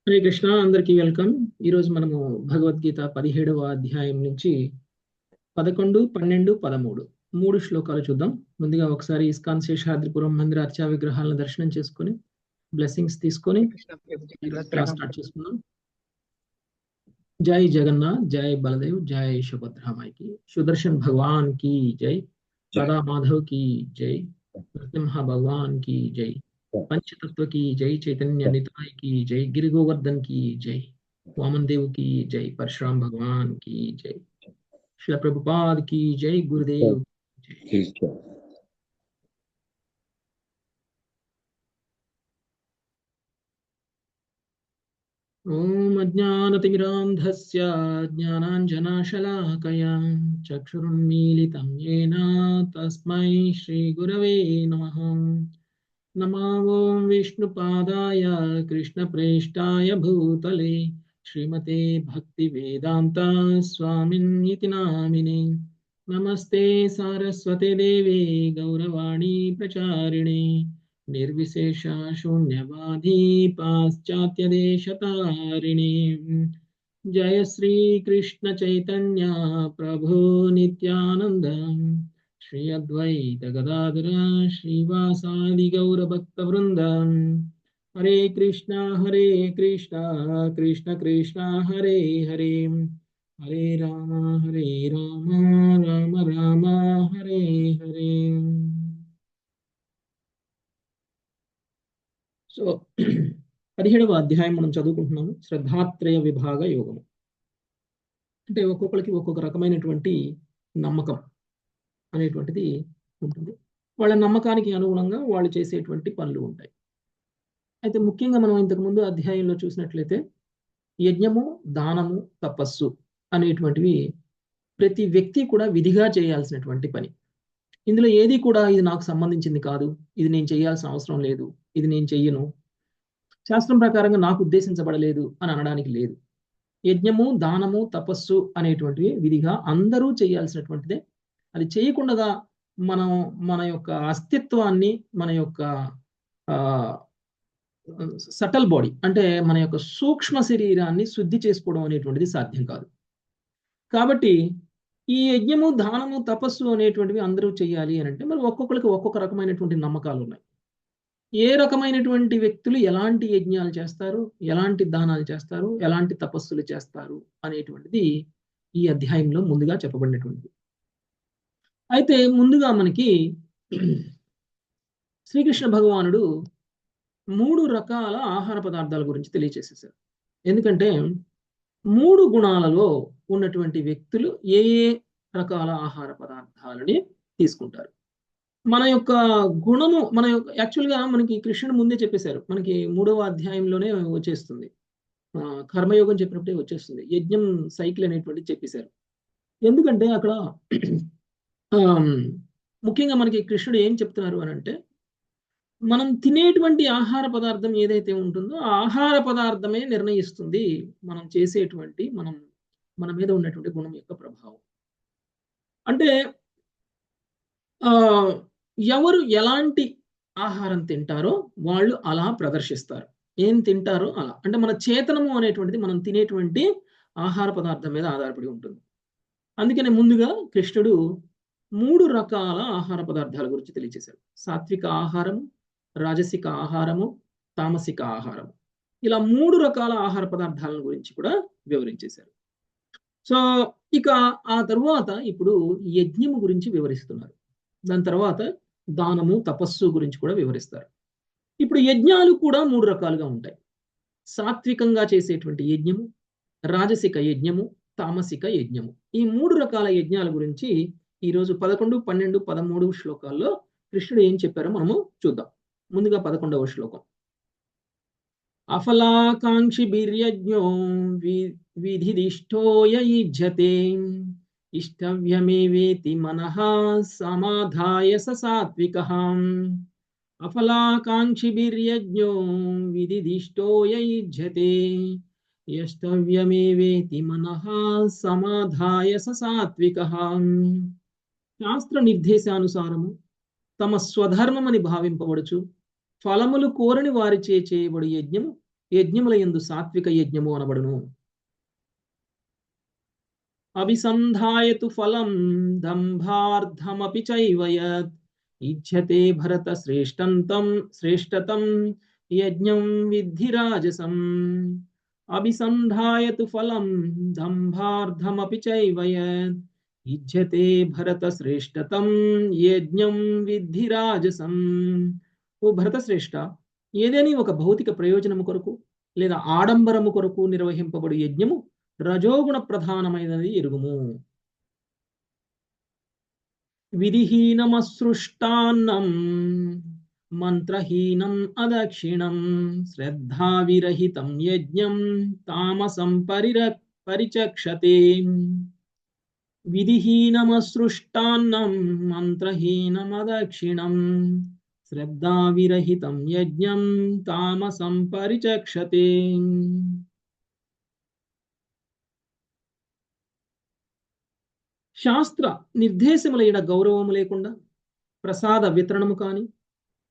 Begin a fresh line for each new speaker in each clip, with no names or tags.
హరే కృష్ణ, అందరికీ వెల్కమ్. ఈరోజు మనము భగవద్గీత 17వ అధ్యాయం నుంచి 11, 12, 13 మూడు శ్లోకాలు చూద్దాం. ముందుగా ఒకసారి ఇస్కాన్ శేషాద్రిపురం మందిర అర్చా విగ్రహాలను దర్శనం చేసుకొని బ్లెస్సింగ్స్ తీసుకొని ఈరోజు క్లాస్ స్టార్ట్ చేసుకుందాం. జై జగన్నాథ్, జై బలదేవ్, జై సుభద్రామాయి की सुदर्शन भगवान की जय, राधा माधव की जय, नरसिम्हा भगवान की जय, पंचतत्व की जय, चैतन्य निताय की जय, गिरि गोवर्धन की जय, वामन देव की जय, परशुराम भगवान की जय, श्रील प्रभुपाद की जय, गुरुदेव की जय। ॐ अज्ञानतिमिरान्धस्य ज्ञानाञ्जनशलाकया चक्षुरुन्मीलितं येन तस्मै श्रीगुरवे नमः। नमो ॐ विष्णुपादाय कृष्णप्रेष्ठाय भूतले श्रीमते भक्तिवेदान्ता स्वामिन्निति नामिने। नमस्ते सारस्वते देवे गौरवाणी प्रचारिणे निर्विशेष शून्यवादी पाश्चात्य देशतारिणे। जय श्री कृष्ण चैतन्य प्रभु नित्यानंद श्री अद्वैत गदाधर श्रीवासादि गौर भक्त वृंद। हरे कृष्णा कृष्ण कृष्णा हरे हरे, हरे राम राम राम हरे हरे। సో 17వ అధ్యాయం మనం చదువుకుంటున్నాము. శ్రద్ధాత్రయ విభాగ యోగము అంటే ఒక్కొక్కరికి ఒక్కొక్క రకమైనటువంటి నమ్మకం అనేటువంటిది ఉంటుంది. వాళ్ళ నమ్మకానికి అనుగుణంగా వాళ్ళు చేసేటువంటి పనులు ఉంటాయి. అయితే ముఖ్యంగా మనం ఇంతకుముందు అధ్యాయంలో చూసినట్లయితే యజ్ఞము, దానము, తపస్సు అనేటువంటివి ప్రతి వ్యక్తి కూడా విధిగా చేయాల్సినటువంటి పని. ఇందులో ఏది కూడా ఇది నాకు సంబంధించింది కాదు, ఇది నేను చేయాల్సిన అవసరం లేదు, ఇది నేను చెయ్యను, శాస్త్రం ప్రకారంగా నాకు ఉద్దేశించబడలేదు అని అనడానికి లేదు. యజ్ఞము, దానము, తపస్సు అనేటువంటివి విధిగా అందరూ చేయాల్సినటువంటిదే. అది చేయకుండా మనం మన యొక్క అస్తిత్వాన్ని, మన యొక్క సటల్ బాడీ అంటే మన యొక్క సూక్ష్మ శరీరాన్ని శుద్ధి చేసుకోవడం అనేటువంటిది సాధ్యం కాదు. కాబట్టి ఈ యజ్ఞము, దానము, తపస్సు అనేటువంటివి అందరూ చేయాలి అని అంటే మరి ఒక్కొక్కరికి ఒక్కొక్క రకమైనటువంటి నమ్మకాలు ఉన్నాయి. ఏ రకమైనటువంటి వ్యక్తులు ఎలాంటి యజ్ఞాలు చేస్తారు, ఎలాంటి దానాలు చేస్తారు, ఎలాంటి తపస్సులు చేస్తారు అనేటువంటిది ఈ అధ్యాయంలో ముందుగా చెప్పబడినటువంటిది. అయితే ముందుగా మనకి శ్రీకృష్ణ భగవానుడు 3 రకాల ఆహార పదార్థాల గురించి తెలియచేసేసారు. ఎందుకంటే 3 గుణాలలో ఉన్నటువంటి వ్యక్తులు ఏ ఏ రకాల ఆహార పదార్థాలని తీసుకుంటారు. మన యొక్క గుణము, మన యొక్క యాక్చువల్గా మనకి కృష్ణుడు ముందే చెప్పేశారు. మనకి 3వ అధ్యాయంలోనే వచ్చేస్తుంది, కర్మయోగం చెప్పినప్పుడే వచ్చేస్తుంది. యజ్ఞం సైకిల్ అనేటువంటిది చెప్పేశారు. ఎందుకంటే అక్కడ ముఖ్యంగా మనకి కృష్ణుడు ఏం చెప్తున్నారు అని అంటే, మనం తినేటువంటి ఆహార పదార్థం ఏదైతే ఉంటుందో ఆ ఆహార పదార్థమే నిర్ణయిస్తుంది మనం చేసేటువంటి మన మీద ఉన్నటువంటి గుణం యొక్క ప్రభావం. అంటే ఎవరు ఎలాంటి ఆహారం తింటారో వాళ్ళు అలా ప్రదర్శిస్తారు. ఏం తింటారో అలా, అంటే మన చేతనము అనేటువంటిది మనం తినేటువంటి ఆహార పదార్థం మీద ఆధారపడి ఉంటుంది. అందుకనే ముందుగా కృష్ణుడు 3 రకాల ఆహార పదార్థాల గురించి తెలియజేశారు. సాత్విక ఆహారము, రాజసిక ఆహారము, తామసిక ఆహారము. ఇలా 3 రకాల ఆహార పదార్థాల గురించి కూడా వివరించేశారు. సో ఇక ఆ తరువాత ఇప్పుడు యజ్ఞము గురించి వివరిస్తున్నారు. దాని తర్వాత దానము, తపస్సు గురించి కూడా వివరిస్తారు. ఇప్పుడు యజ్ఞాలు కూడా 3 రకాలుగా ఉంటాయి. సాత్వికంగా చేసేటువంటి యజ్ఞము, రాజసిక యజ్ఞము, తామసిక యజ్ఞము. ఈ 3 రకాల యజ్ఞాల గురించి ఈరోజు 11, 12, 13 శ్లోకాల్లో కృష్ణుడు ఏం చెప్పారో మనము చూద్దాం. ముందుగా 11వ శ్లోకం. అఫలాకాంక్షి బిర్యజ్ఞో విధిదిష్టో యుజ్యతే ఇష్టవ్యమేవేతి మనః సమాధాయ స సాత్వికః. అఫలాకాంక్షి బిర్యజ్ఞో విధిదిష్టో యుజ్యతే ఇష్టవ్యమేవేతి మనః సమాధాయ స సాత్వికః. శాస్త్ర నిర్దేశానుసారము తమ స్వధర్మమని భావింపబడుచు ఫలములు కోరని వారిచే చేయబడు యజ్ఞము యజ్ఞముల యందు సాత్విక యజ్ఞము అనబడును. అభిసంధాయతు ఫలం దంభార్థమపి చైవ యత్ ఇచ్ఛతే భరత శ్రేష్టతం యజ్ఞం విద్ధి రాజసం. అభిసంధాయతు ఫలం దంభార్థమపి చైవ యత్ ఇచ్ఛతే భరత శ్రేష్టతం యజ్ఞం విద్ధి రాజసం. ఓ భరత శ్రేష్ఠ, ఏదేని ఒక భౌతిక ప్రయోజనము కొరకు లేదా ఆడంబరము కొరకు నిర్వహింపబడు యజ్ఞము రజోగుణ ప్రధానమైనది ఎరుగుము. విధిహీనమసృష్టాన్నం మంత్రహీనం అదక్షిణం శ్రద్ధావిరహితం యజ్ఞం తామసం పరిచక్షతే. విధిహీనమసృష్టాన్నం మంత్రహీనం అదక్షిణం శ్రద్ధావిరహితం యజ్ఞం తామసం పరిచక్షతే. శాస్త్ర నిర్దేశములైన గౌరవము లేకుండా ప్రసాద వితరణము కాని,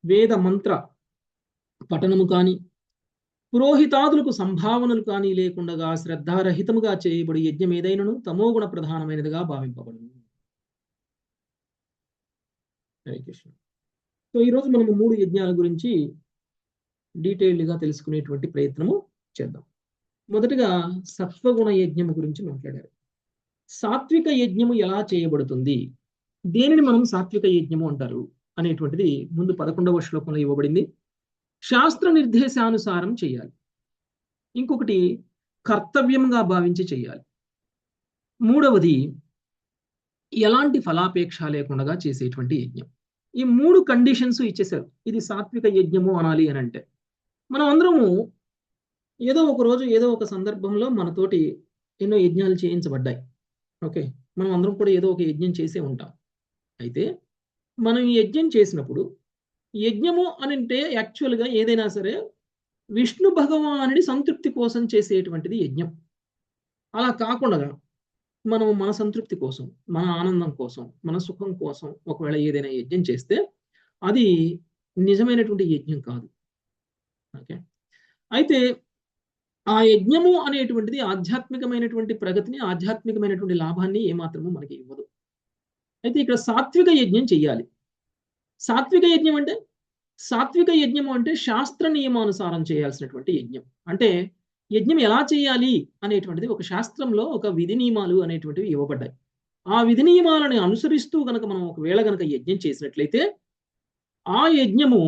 వేద మంత్ర పఠనము కాని, పురోహితాదులకు సంభావనలు కానీ లేకుండా శ్రద్ధారహితముగా చేయబడి యజ్ఞం ఏదైనను తమోగుణ ప్రధానమైనదిగా భావింపబడును. హరే కృష్ణ. సో ఈరోజు మనము 3 యజ్ఞాల గురించి డీటెయిల్డ్గా తెలుసుకునేటువంటి ప్రయత్నము చేద్దాం. మొదటగా సత్వగుణ యజ్ఞము గురించి మాట్లాడారు. సాత్విక యజ్ఞము ఎలా చేయబడుతుంది, దేనిని మనం సాత్విక యజ్ఞము అంటారు అనేటువంటిది ముందు 11వ శ్లోకంలో ఇవ్వబడింది. శాస్త్ర నిర్దేశానుసారం చేయాలి. ఇంకొకటి కర్తవ్యంగా భావించి చేయాలి. మూడవది ఎలాంటి ఫలాపేక్ష లేకుండా చేసేటువంటి యజ్ఞం. ఈ 3 కండిషన్స్ ఇచ్చేశారు. ఇది సాత్విక యజ్ఞము అనాలి అని అంటే మనం అందరము ఏదో ఒక రోజు ఏదో ఒక సందర్భంలో మనతోటి ఎన్నో యజ్ఞాలు చేయించబడ్డాయి. ఓకే, మనం అందరం కూడా ఏదో ఒక యజ్ఞం చేసే ఉంటాం. అయితే మనం ఈ యజ్ఞం చేసినప్పుడు యజ్ఞము అని అంటే యాక్చువల్గా ఏదైనా సరే విష్ణు భగవానుడి సంతృప్తి కోసం చేసేటువంటిది యజ్ఞం. అలా కాకుండా మనం మన సంతృప్తి కోసం, మన ఆనందం కోసం, మన సుఖం కోసం ఒకవేళ ఏదైనా యజ్ఞం చేస్తే అది నిజమైనటువంటి యజ్ఞం కాదు. ఓకే, అయితే ఆ యజ్ఞము అనేటువంటిది ఆధ్యాత్మికమైనటువంటి ప్రగతిని, ఆధ్యాత్మికమైనటువంటి లాభాన్ని ఏమాత్రము మనకి ఇవ్వదు. అయితే ఇక్కడ సాత్విక యజ్ఞం చెయ్యాలి. సాత్విక యజ్ఞం అంటే శాస్త్ర నియమానుసారం చేయాల్సినటువంటి యజ్ఞం. అంటే యజ్ఞం ఎలా చేయాలి అనేటువంటిది ఒక శాస్త్రంలో ఒక విధి నియమాలు అనేటువంటివి ఇవ్వబడ్డాయి. ఆ విధి నియమాలను అనుసరిస్తూ గనక మనం ఒకవేళ గనక యజ్ఞం చేసినట్లయితే ఆ యజ్ఞము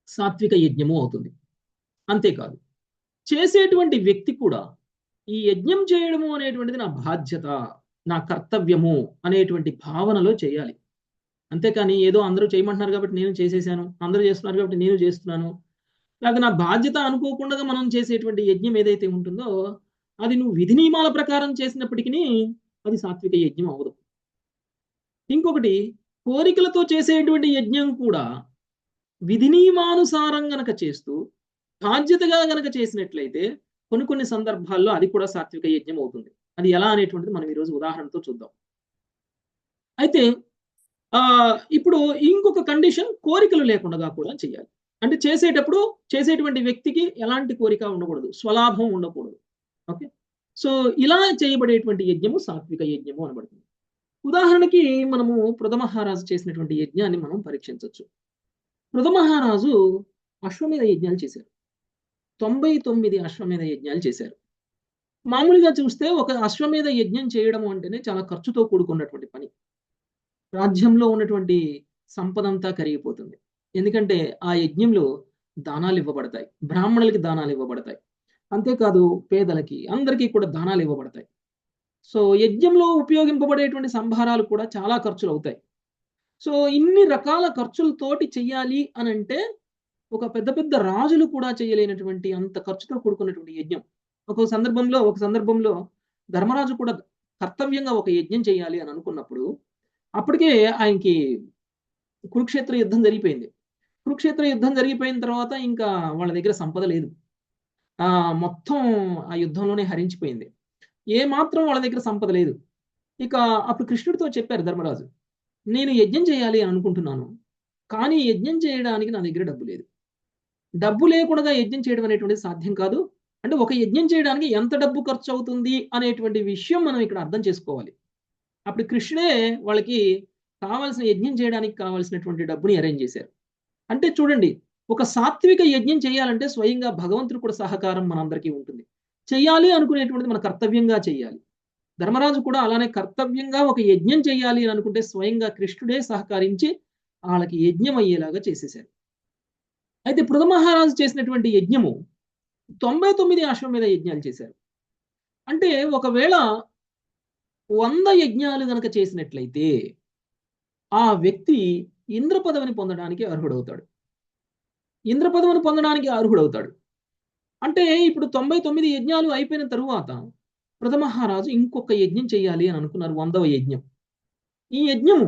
సాత్విక యజ్ఞము అవుతుంది. అంతేకాదు, చేసేటువంటి వ్యక్తి కూడా ఈ యజ్ఞం చేయడము అనేటువంటిది నా బాధ్యత, నా కర్తవ్యము అనేటువంటి భావనలో చేయాలి. అంతేకాని ఏదో అందరూ చేయమంటున్నారు కాబట్టి నేను చేసేసాను, అందరూ చేస్తున్నారు కాబట్టి నేను చేస్తున్నాను, లేక నా బాధ్యత అనుకోకుండా మనం చేసేటువంటి యజ్ఞం ఏదైతే ఉంటుందో అది నువ్వు విధి నియమాల ప్రకారం చేసినప్పటికీ అది సాత్విక యజ్ఞం అవ్వదు. ఇంకొకటి, కోరికలతో చేసేటువంటి యజ్ఞం కూడా విధి నియమానుసారం గనక చేస్తూ బాధ్యతగా గనక చేసినట్లయితే కొన్ని సందర్భాల్లో అది కూడా సాత్విక యజ్ఞం అవుతుంది. అది ఎలా అనేటువంటిది మనం ఈరోజు ఉదాహరణతో చూద్దాం. అయితే ఇప్పుడు ఇంకొక కండిషన్, కోరికలు లేకుండా కూడా చేయాలి. అంటే చేసేటప్పుడు చేసేటువంటి వ్యక్తికి ఎలాంటి కోరిక ఉండకూడదు, స్వలాభం ఉండకూడదు. ఓకే, సో ఇలా చేయబడేటువంటి యజ్ఞము సాత్విక యజ్ఞము అనబడుతుంది. ఉదాహరణకి మనము పృథమహారాజు చేసినటువంటి యజ్ఞాన్ని మనం పరీక్షించవచ్చు. పృథమహారాజు అశ్వమేధ యజ్ఞాలు చేశారు. 99 అశ్వమేధ యజ్ఞాలు చేశారు. మామూలుగా చూస్తే ఒక అశ్వమేధ యజ్ఞం చేయడం అంటేనే చాలా ఖర్చుతో కూడుకున్నటువంటి పని. రాజ్యంలో ఉన్నటువంటి సంపదంతా కరిగిపోతుంది. ఎందుకంటే ఆ యజ్ఞంలో దానాలు ఇవ్వబడతాయి, బ్రాహ్మణులకి దానాలు ఇవ్వబడతాయి, అంతేకాదు పేదలకి అందరికీ కూడా దానాలు ఇవ్వబడతాయి. సో యజ్ఞంలో ఉపయోగింపబడేటువంటి సంభారాలు కూడా చాలా ఖర్చులు అవుతాయి. సో ఇన్ని రకాల ఖర్చులతోటి చెయ్యాలి అని అంటే ఒక పెద్ద రాజులు కూడా చేయలేనటువంటి అంత ఖర్చుతో కూడుకున్నటువంటి యజ్ఞం. ఒక సందర్భంలో ధర్మరాజు కూడా కర్తవ్యంగా ఒక యజ్ఞం చేయాలి అని అనుకున్నప్పుడు అప్పటికే ఆయనకి కురుక్షేత్ర యుద్ధం జరిగిపోయింది. కురుక్షేత్ర యుద్ధం జరిగిపోయిన తర్వాత ఇంకా వాళ్ళ దగ్గర సంపద లేదు. మొత్తం ఆ యుద్ధంలోనే హరించిపోయింది. ఏ మాత్రం వాళ్ళ దగ్గర సంపద లేదు. ఇక అప్పుడు కృష్ణుడితో చెప్పారు ధర్మరాజు, నేను యజ్ఞం చేయాలి అని అనుకుంటున్నాను, కానీ యజ్ఞం చేయడానికి నా దగ్గర డబ్బు లేదు. డబ్బు లేకుండా యజ్ఞం చేయడం అనేటువంటిది సాధ్యం కాదు. అంటే ఒక యజ్ఞం చేయడానికి ఎంత డబ్బు ఖర్చు అవుతుంది అనేటువంటి విషయం మనం ఇక్కడ అర్థం చేసుకోవాలి. అప్పుడు కృష్ణుడే వాళ్ళకి కావాల్సిన యజ్ఞం చేయడానికి కావాల్సినటువంటి డబ్బుని అరేంజ్ చేశారు. అంటే చూడండి, ఒక సాత్విక యజ్ఞం చేయాలంటే స్వయంగా భగవంతుడు కూడా సహకారం మనందరికీ ఉంటుంది. చెయ్యాలి అనుకునేటువంటిది మన కర్తవ్యంగా చేయాలి. ధర్మరాజు కూడా అలానే కర్తవ్యంగా ఒక యజ్ఞం చేయాలి అని అనుకుంటే స్వయంగా కృష్ణుడే సహకరించి వాళ్ళకి యజ్ఞం అయ్యేలాగా చేసేశారు. అయితే పృథ మహారాజు చేసినటువంటి యజ్ఞము 99 అశ్వమేధ యజ్ఞాలు చేశారు. అంటే ఒకవేళ 100 యజ్ఞాలు గనక చేసినట్లయితే ఆ వ్యక్తి ఇంద్ర పదవిని పొందడానికి అర్హుడవుతాడు. ఇంద్ర పదవిని పొందడానికి అర్హుడవుతాడు. అంటే ఇప్పుడు 99 యజ్ఞాలు అయిపోయిన తరువాత పృథ మహారాజు ఇంకొక యజ్ఞం చేయాలి అని అనుకున్నారు, 100వ యజ్ఞం. ఈ యజ్ఞము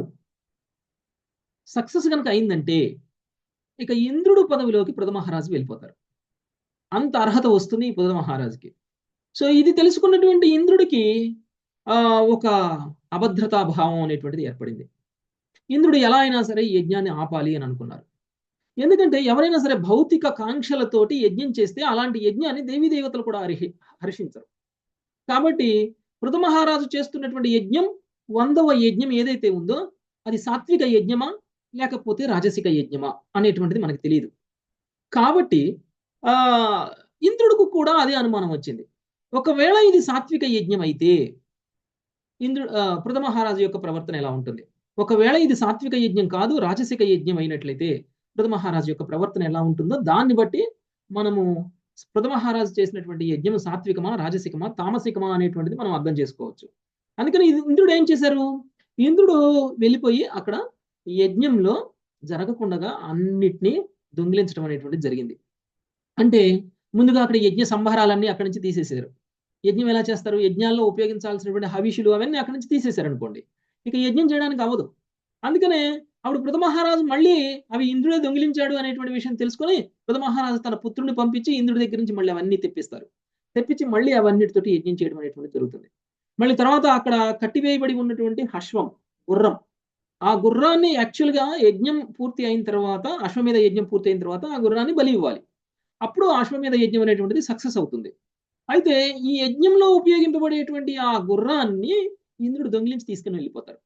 సక్సెస్ కనుక అయిందంటే ఇక ఇంద్రుడు పదవిలోకి పృథ మహారాజు వెళ్ళిపోతారు. అంత అర్హత వస్తుంది ఈ పృథ మహారాజుకి. సో ఇది తెలుసుకున్నటువంటి ఇంద్రుడికి ఒక అభద్రతా భావం అనేటువంటిది ఏర్పడింది. ఇంద్రుడు ఎలా అయినా సరే ఈ యజ్ఞాన్ని ఆపాలి అని అనుకున్నారు. ఎందుకంటే ఎవరైనా సరే భౌతిక కాంక్షలతోటి యజ్ఞం చేస్తే అలాంటి యజ్ఞాన్ని దేవీ దేవతలు కూడా హర్షించరు. కాబట్టి పృథ మహారాజు చేస్తున్నటువంటి యజ్ఞం 100వ యజ్ఞం ఏదైతే ఉందో అది సాత్విక యజ్ఞమా లేకపోతే రాజసిక యజ్ఞమా అనేటువంటిది మనకు తెలియదు. కాబట్టి ఇంద్రుడికి కూడా అదే అనుమానం వచ్చింది. ఒకవేళ ఇది సాత్విక యజ్ఞం అయితే పృథ మహారాజు యొక్క ప్రవర్తన ఎలా ఉంటుంది? ఒకవేళ ఇది సాత్విక యజ్ఞం కాదు రాజసిక యజ్ఞం అయినట్లయితే పృథ మహారాజు యొక్క ప్రవర్తన ఎలా ఉంటుందో దాన్ని బట్టి మనము పృథ మహారాజు చేసినటువంటి యజ్ఞం సాత్వికమా రాజసికమా తామసికమా అనేటువంటిది మనం అర్థం చేసుకోవచ్చు. అందుకని ఇంద్రుడు ఏం చేశారు? ఇంద్రుడు వెళ్ళిపోయి అక్కడ యజ్ఞంలో జరగకుండా అన్నిటినీ దొంగిలించడం అనేటువంటిది జరిగింది. అంటే ముందుగా అక్కడ యజ్ఞ సంభారాలన్నీ అక్కడి నుంచి తీసేశారు. యజ్ఞం ఎలా చేస్తారు? యజ్ఞాల్లో ఉపయోగించాల్సినటువంటి హవిషులు అవన్నీ అక్కడి నుంచి తీసేశారు అనుకోండి, ఇక యజ్ఞం చేయడానికి అవ్వదు. అందుకనే అప్పుడు పృథ మహారాజు మళ్ళీ అవి ఇంద్రుడే దొంగిలించాడు అనేటువంటి విషయం తెలుసుకొని పృథ మహారాజు తన పుత్రుడిని పంపించి ఇంద్రుడి దగ్గర నుంచి మళ్ళీ అవన్నీ తెప్పించి మళ్ళీ అవన్నిటితోటి యజ్ఞం చేయడం అనేటువంటి జరుగుతుంది. మళ్ళీ తర్వాత అక్కడ కట్టివేయబడి ఉన్నటువంటి గుర్రం, ఆ గుర్రాన్ని యాక్చువల్గా యజ్ఞం పూర్తి అయిన తర్వాత, అశ్వమేధ యజ్ఞం పూర్తి అయిన తర్వాత ఆ గుర్రాన్ని బలి ఇవ్వాలి. అప్పుడు అశ్వమేధ యజ్ఞం అనేటువంటిది సక్సెస్ అవుతుంది. అయితే ఈ యజ్ఞంలో ఉపయోగింపబడేటువంటి ఆ గుర్రాన్ని ఇంద్రుడు దొంగిలించి తీసుకుని వెళ్ళిపోతారు.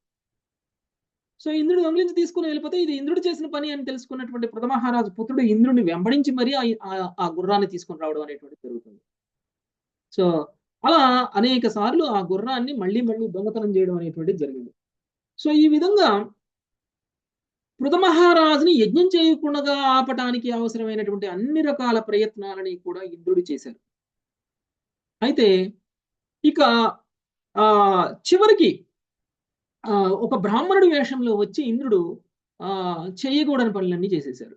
సో ఇంద్రుడు దొంగిలించి తీసుకుని వెళ్ళిపోతే ఇది ఇంద్రుడు చేసిన పని అని తెలుసుకున్నటువంటి పృథ మహారాజు పుత్రుడు ఇంద్రుడిని వెంబడించి మరీ ఆ గుర్రాన్ని తీసుకుని రావడం అనేటువంటిది జరుగుతుంది. సో అలా అనేక సార్లు ఆ గుర్రాన్ని మళ్ళీ దొంగతనం చేయడం అనేటువంటిది జరిగింది. సో ఈ విధంగా పృథ మహారాజుని యజ్ఞం చేయకుండా ఆపటానికి అవసరమైనటువంటి అన్ని రకాల ప్రయత్నాలని కూడా ఇంద్రుడు చేశారు. అయితే ఇక చివరికి ఒక బ్రాహ్మణుడి వేషంలో వచ్చి ఇంద్రుడు చేయకూడని పనులన్నీ చేసేశారు.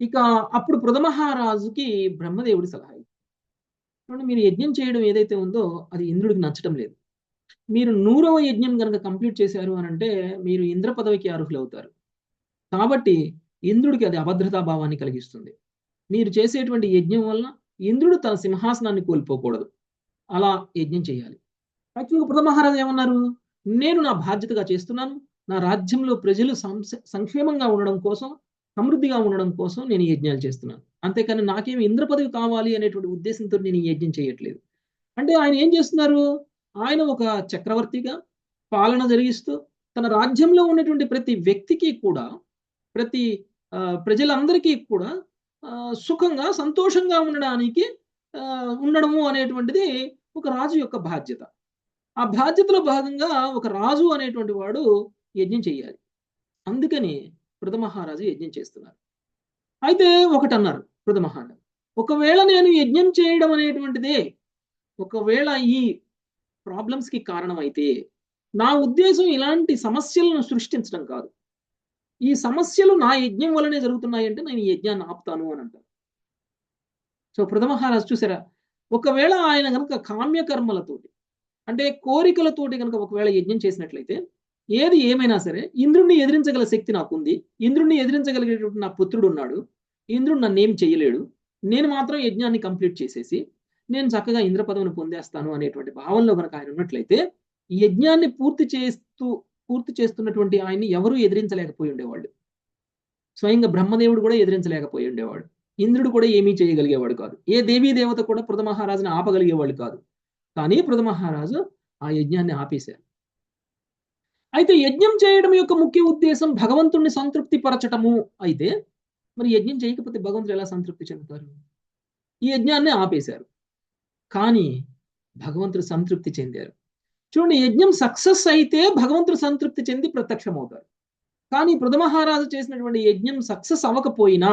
ఇక అప్పుడు పృథ మహారాజుకి బ్రహ్మదేవుడి సలహా, మీరు యజ్ఞం చేయడం ఏదైతే ఉందో అది ఇంద్రుడికి నచ్చటం లేదు. మీరు 100వ యజ్ఞం కనుక కంప్లీట్ చేశారు అని అంటే మీరు ఇంద్ర పదవికి అర్హులు అవుతారు. కాబట్టి ఇంద్రుడికి అది అభద్రతా భావాన్ని కలిగిస్తుంది. మీరు చేసేటువంటి యజ్ఞం వల్ల ఇంద్రుడు తన సింహాసనాన్ని కోల్పోకూడదు, అలా యజ్ఞం చేయాలి. యాక్చువల్గా పృథ మహారాజు ఏమన్నారు? నేను నా బాధ్యతగా చేస్తున్నాను, నా రాజ్యంలో ప్రజలు సంక్షేమంగా ఉండడం కోసం, సమృద్ధిగా ఉండడం కోసం నేను యజ్ఞాలు చేస్తున్నాను, అంతేకాని నాకేమి ఇంద్ర పదవి కావాలి అనేటువంటి ఉద్దేశంతో నేను యజ్ఞం చేయట్లేదు. అంటే ఆయన ఏం చేస్తున్నారు? ఆయన ఒక చక్రవర్తిగా పాలన జరిగిస్తూ తన రాజ్యంలో ఉన్నటువంటి ప్రతి వ్యక్తికి కూడా, ప్రతి ప్రజలందరికీ కూడా సుఖంగా సంతోషంగా ఉండడము అనేటువంటిది ఒక రాజు యొక్క బాధ్యత. ఆ బాధ్యతలో భాగంగా ఒక రాజు అనేటువంటి వాడు యజ్ఞం చేయాలి. అందుకని పృథ మహారాజు యజ్ఞం చేస్తున్నారు. అయితే ఒకటన్నారు పృథ మహారాజు, ఒకవేళ నేను యజ్ఞం చేయడం అనేటువంటిదే ఒకవేళ ఈ ప్రాబ్లమ్స్కి కారణమైతే నా ఉద్దేశం ఇలాంటి సమస్యలను సృష్టించడం కాదు, ఈ సమస్యలు నా యజ్ఞం వల్లనే జరుగుతున్నాయంటే నేను ఈ యజ్ఞాన్ని ఆపుతాను అని అంటారు. సో పృథ మహారాజు చూసారా, ఒకవేళ ఆయన కనుక కామ్యకర్మలతోటి అంటే కోరికలతోటి కనుక ఒకవేళ యజ్ఞం చేసినట్లయితే ఏది ఏమైనా సరే ఇంద్రుడిని ఎదిరించగల శక్తి నాకుంది, ఇంద్రుడిని ఎదిరించగలిగేటువంటి నా పుత్రుడు ఉన్నాడు, ఇంద్రుడు నన్ను ఏం చేయలేడు, నేను మాత్రం యజ్ఞాన్ని కంప్లీట్ చేసేసి నేను చక్కగా ఇంద్ర పదవిని పొందేస్తాను అనేటువంటి భావంలో కనుక ఆయన ఉన్నట్లయితే ఈ యజ్ఞాన్ని పూర్తి చేస్తున్నటువంటి ఆయన్ని ఎవరూ ఎదిరించలేకపోయి ఉండేవాళ్ళు. స్వయంగా బ్రహ్మదేవుడు కూడా ఎదిరించలేకపోయి ఉండేవాడు. ఇంద్రుడు కూడా ఏమీ చేయగలిగేవాడు కాదు. ఏ దేవీ దేవత కూడా పృథ మహారాజుని ఆపగలిగేవాళ్ళు కాదు. కానీ పృథ మహారాజు ఆ యజ్ఞాన్ని ఆపేశారు. అయితే యజ్ఞం చేయడం యొక్క ముఖ్య ఉద్దేశం భగవంతుణ్ణి సంతృప్తి పరచటము అయితే, మరి యజ్ఞం చేయకపోతే భగవంతుడు ఎలా సంతృప్తి చెందుతారు? ఈ యజ్ఞాన్ని ఆపేశారు. కానీ భగవంతుడు సంతృప్తి చెందారు. చూడండి, యజ్ఞం సక్సెస్ అయితే భగవంతుడు సంతృప్తి చెంది ప్రత్యక్షమవుతారు. కానీ పృథ మహారాజు చేసినటువంటి యజ్ఞం సక్సెస్ అవ్వకపోయినా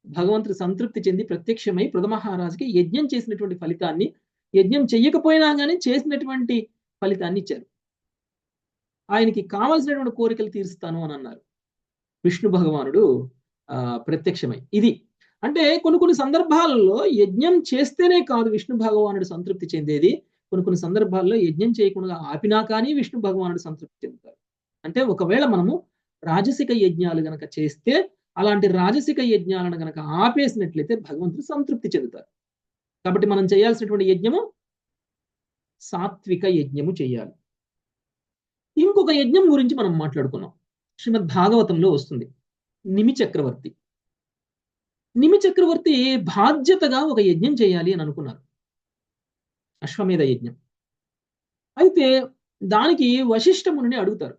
భగవంతుడు సంతృప్తి చెంది ప్రత్యక్షమై పృథ మహారాజుకి యజ్ఞం చేసినటువంటి ఫలితాన్ని, యజ్ఞం చెయ్యకపోయినా కానీ చేసినటువంటి ఫలితాన్ని ఇచ్చారు. ఆయనకి కావలసినటువంటి కోరికలు తీరుస్తాను అని అన్నారు విష్ణు భగవానుడు ప్రత్యక్షమై. ఇది అంటే కొన్ని సందర్భాలలో యజ్ఞం చేస్తేనే కాదు విష్ణు భగవానుడు సంతృప్తి చెందేది. కొన్ని సందర్భాల్లో యజ్ఞం చేయకుండా ఆపినా కానీ విష్ణు భగవానుడు సంతృప్తి చెందుతారు. అంటే ఒకవేళ మనము రాజసిక యజ్ఞాలు గనక చేస్తే, అలాంటి రాజసిక యజ్ఞాలను గనక ఆపేసినట్లయితే భగవంతుడు సంతృప్తి చెందుతారు. కాబట్టి మనం చేయాల్సినటువంటి యజ్ఞము సాత్విక యజ్ఞము చేయాలి. ఇంకొక యజ్ఞం గురించి మనం మాట్లాడుకున్నాం. శ్రీమద్ భాగవతంలో వస్తుంది. నిమి చక్రవర్తి బాధ్యతగా ఒక యజ్ఞం చేయాలి అని అనుకున్నారు, అశ్వమేధ యజ్ఞం. అయితే దానికి వశిష్ఠ మునిని అడుగుతారు.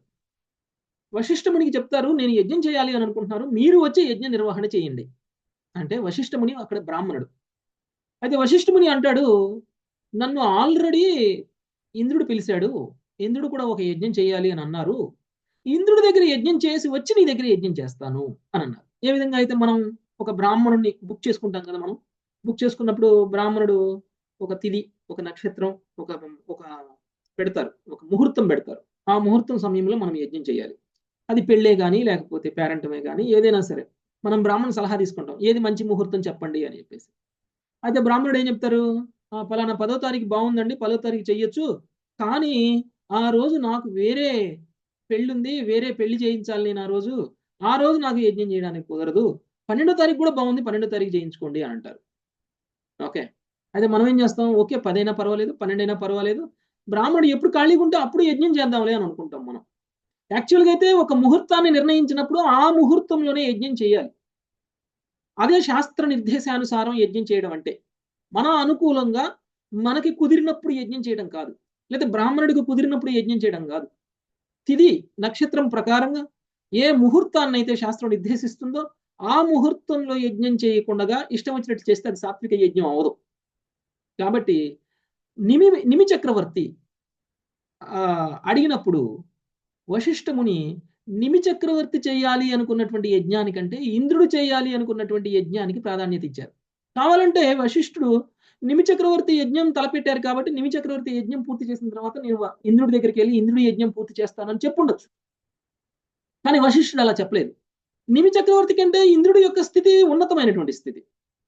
వశిష్ఠ మునికి చెప్తారు, నేను యజ్ఞం చేయాలి అని అనుకుంటున్నారు, మీరు వచ్చి యజ్ఞ నిర్వహణ చేయండి అంటే. వశిష్ఠ ముని అక్కడ బ్రాహ్మణుడు. అయితే వశిష్ఠ ముని అంటాడు, నన్ను ఆల్రెడీ ఇంద్రుడు పిలిచాడు, ఇంద్రుడు కూడా ఒక యజ్ఞం చేయాలి అని అన్నారు, ఇంద్రుడి దగ్గర యజ్ఞం చేసి వచ్చి నీ దగ్గర యజ్ఞం చేస్తాను అని అన్నారు. ఏ విధంగా అయితే మనం ఒక బ్రాహ్మణుడిని బుక్ చేసుకుంటాం కదా, మనం బుక్ చేసుకున్నప్పుడు బ్రాహ్మణుడు ఒక తిథి, ఒక నక్షత్రం, ఒక పెడతారు, ఒక ముహూర్తం పెడతారు. ఆ ముహూర్తం సమయంలో మనం యజ్ఞం చేయాలి. అది పెళ్ళే కానీ లేకపోతే పేరెంటమే కానీ ఏదైనా సరే మనం బ్రాహ్మణ సలహా తీసుకుంటాం, ఏది మంచి ముహూర్తం చెప్పండి అని చెప్పేసి. అయితే బ్రాహ్మణుడు ఏం చెప్తారు, పలానా 10వ తారీఖు బాగుందండి, 10వ తారీఖు చెయ్యొచ్చు, కానీ ఆ రోజు నాకు వేరే పెళ్ళి ఉంది, వేరే పెళ్లి చేయించాలి నేను ఆ రోజు నాకు యజ్ఞం చేయడానికి కుదరదు, 12వ తారీఖు కూడా బాగుంది, 12వ తారీఖు చేయించుకోండి అని అంటారు. ఓకే, అయితే మనం ఏం చేస్తాం, ఓకే 10 అయినా పర్వాలేదు, 12 అయినా పర్వాలేదు, బ్రాహ్మణుడు ఎప్పుడు ఖాళీగా ఉంటే అప్పుడు యజ్ఞం చేద్దాంలే అని అనుకుంటాం మనం. యాక్చువల్గా అయితే ఒక ముహూర్తాన్ని నిర్ణయించినప్పుడు ఆ ముహూర్తంలోనే యజ్ఞం చేయాలి. అదే శాస్త్ర నిర్దేశానుసారం యజ్ఞం చేయడం అంటే. మన అనుకూలంగా మనకి కుదిరినప్పుడు యజ్ఞం చేయడం కాదు, లేదా బ్రాహ్మణుడికి కుదిరినప్పుడు యజ్ఞం చేయడం కాదు. తిథి నక్షత్రం ప్రకారంగా ఏ ముహూర్తాన్ని అయితే శాస్త్రం నిర్దేశిస్తుందో ఆ ముహూర్తంలో యజ్ఞం చేయకుండా ఇష్టం వచ్చినట్టు చేస్తే అది సాత్విక యజ్ఞం అవదు. కాబట్టి నిమి చక్రవర్తి అడిగినప్పుడు వశిష్ఠ ముని నిమి చక్రవర్తి చేయాలి అనుకున్నటువంటి యజ్ఞానికంటే ఇంద్రుడు చేయాలి అనుకున్నటువంటి యజ్ఞానికి ప్రాధాన్యత ఇచ్చారు. కావాలంటే వశిష్ఠుడు నిమి చక్రవర్తి యజ్ఞం తలపెట్టారు కాబట్టి నిమి చక్రవర్తి యజ్ఞం పూర్తి చేసిన తర్వాత నేను ఇంద్రుడి దగ్గరికి వెళ్ళి ఇంద్రుడి యజ్ఞం పూర్తి చేస్తానని చెప్పుండొచ్చు. కానీ వశిష్ఠుడు అలా చెప్పలేదు. నిమి చక్రవర్తి కంటే ఇంద్రుడి యొక్క స్థితి ఉన్నతమైనటువంటి స్థితి.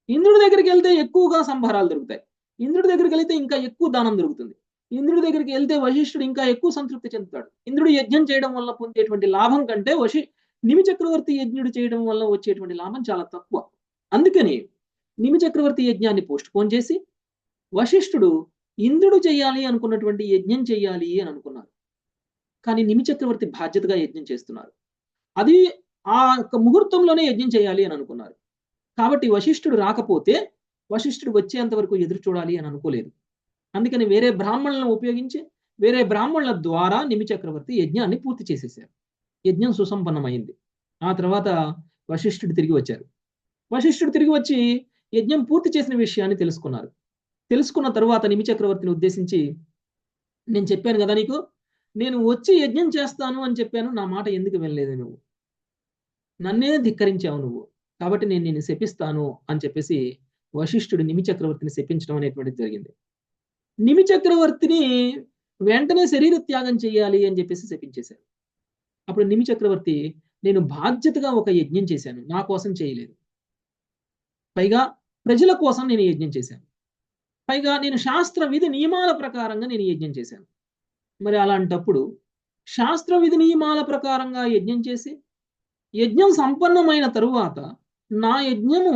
ఇంద్రుడి దగ్గరికి వెళ్తే ఎక్కువగా సంభారాలు దొరుకుతాయి, ఇంద్రుడి దగ్గరికి వెళ్తే ఇంకా ఎక్కువ దానం దొరుకుతుంది, ఇంద్రుడి దగ్గరికి వెళ్తే వశిష్ఠుడు ఇంకా ఎక్కువ సంతృప్తి చెందుతాడు. ఇంద్రుడు యజ్ఞం చేయడం వల్ల పొందేటువంటి లాభం కంటే నిమి చక్రవర్తి యజ్ఞుడు చేయడం వల్ల వచ్చేటువంటి లాభం చాలా తక్కువ. అందుకని నిమి చక్రవర్తి యజ్ఞాన్ని పోస్ట్ పోన్ చేసి వశిష్ఠుడు ఇంద్రుడు చేయాలి అనుకున్నటువంటి యజ్ఞం చేయాలి అని అనుకున్నారు. కానీ నిమి చక్రవర్తి బాధ్యతగా యజ్ఞం చేస్తున్నారు, అది ఆ ముహూర్తంలోనే యజ్ఞం చేయాలి అని అనుకున్నారు. కాబట్టి వశిష్ఠుడు రాకపోతే వశిష్ఠుడు వచ్చేంత వరకు ఎదురు చూడాలి అని అనుకోలేదు. అందుకని వేరే బ్రాహ్మణులను ఉపయోగించి వేరే బ్రాహ్మణుల ద్వారా నిమి చక్రవర్తి యజ్ఞాన్ని పూర్తి చేసేసారు. యజ్ఞం సుసంపన్నమైంది. ఆ తర్వాత వశిష్ఠుడు తిరిగి వచ్చారు. వశిష్ఠుడు తిరిగి వచ్చి యజ్ఞం పూర్తి చేసిన విషయాన్ని తెలుసుకున్నారు. తెలుసుకున్న తరువాత నిమి చక్రవర్తిని ఉద్దేశించి, నేను చెప్పాను కదా నీకు, నేను వచ్చి యజ్ఞం చేస్తాను అని చెప్పాను, నా మాట ఎందుకు వెళ్ళలేదు నువ్వు, నన్నే ధిక్కరించావు నువ్వు, కాబట్టి నేను నిన్ను శపిస్తాను అని చెప్పేసి వశిష్ఠుడు నిమి చక్రవర్తిని శపించడం అనేటువంటిది జరిగింది. నిమి చక్రవర్తిని వెంటనే శరీర త్యాగం చేయాలి అని చెప్పేసి శపించేశారు. అప్పుడు నిమి చక్రవర్తి, నేను బాధ్యతగా ఒక యజ్ఞం చేశాను, నా కోసం చేయలేదు, పైగా ప్రజల కోసం నేను యజ్ఞం చేశాను, పైగా నేను శాస్త్ర విధి నియమాల ప్రకారంగా నేను యజ్ఞం చేశాను. మరి అలాంటప్పుడు శాస్త్ర విధి నియమాల ప్రకారంగా యజ్ఞం చేసి యజ్ఞం సంపన్నమైన తరువాత నా యజ్ఞము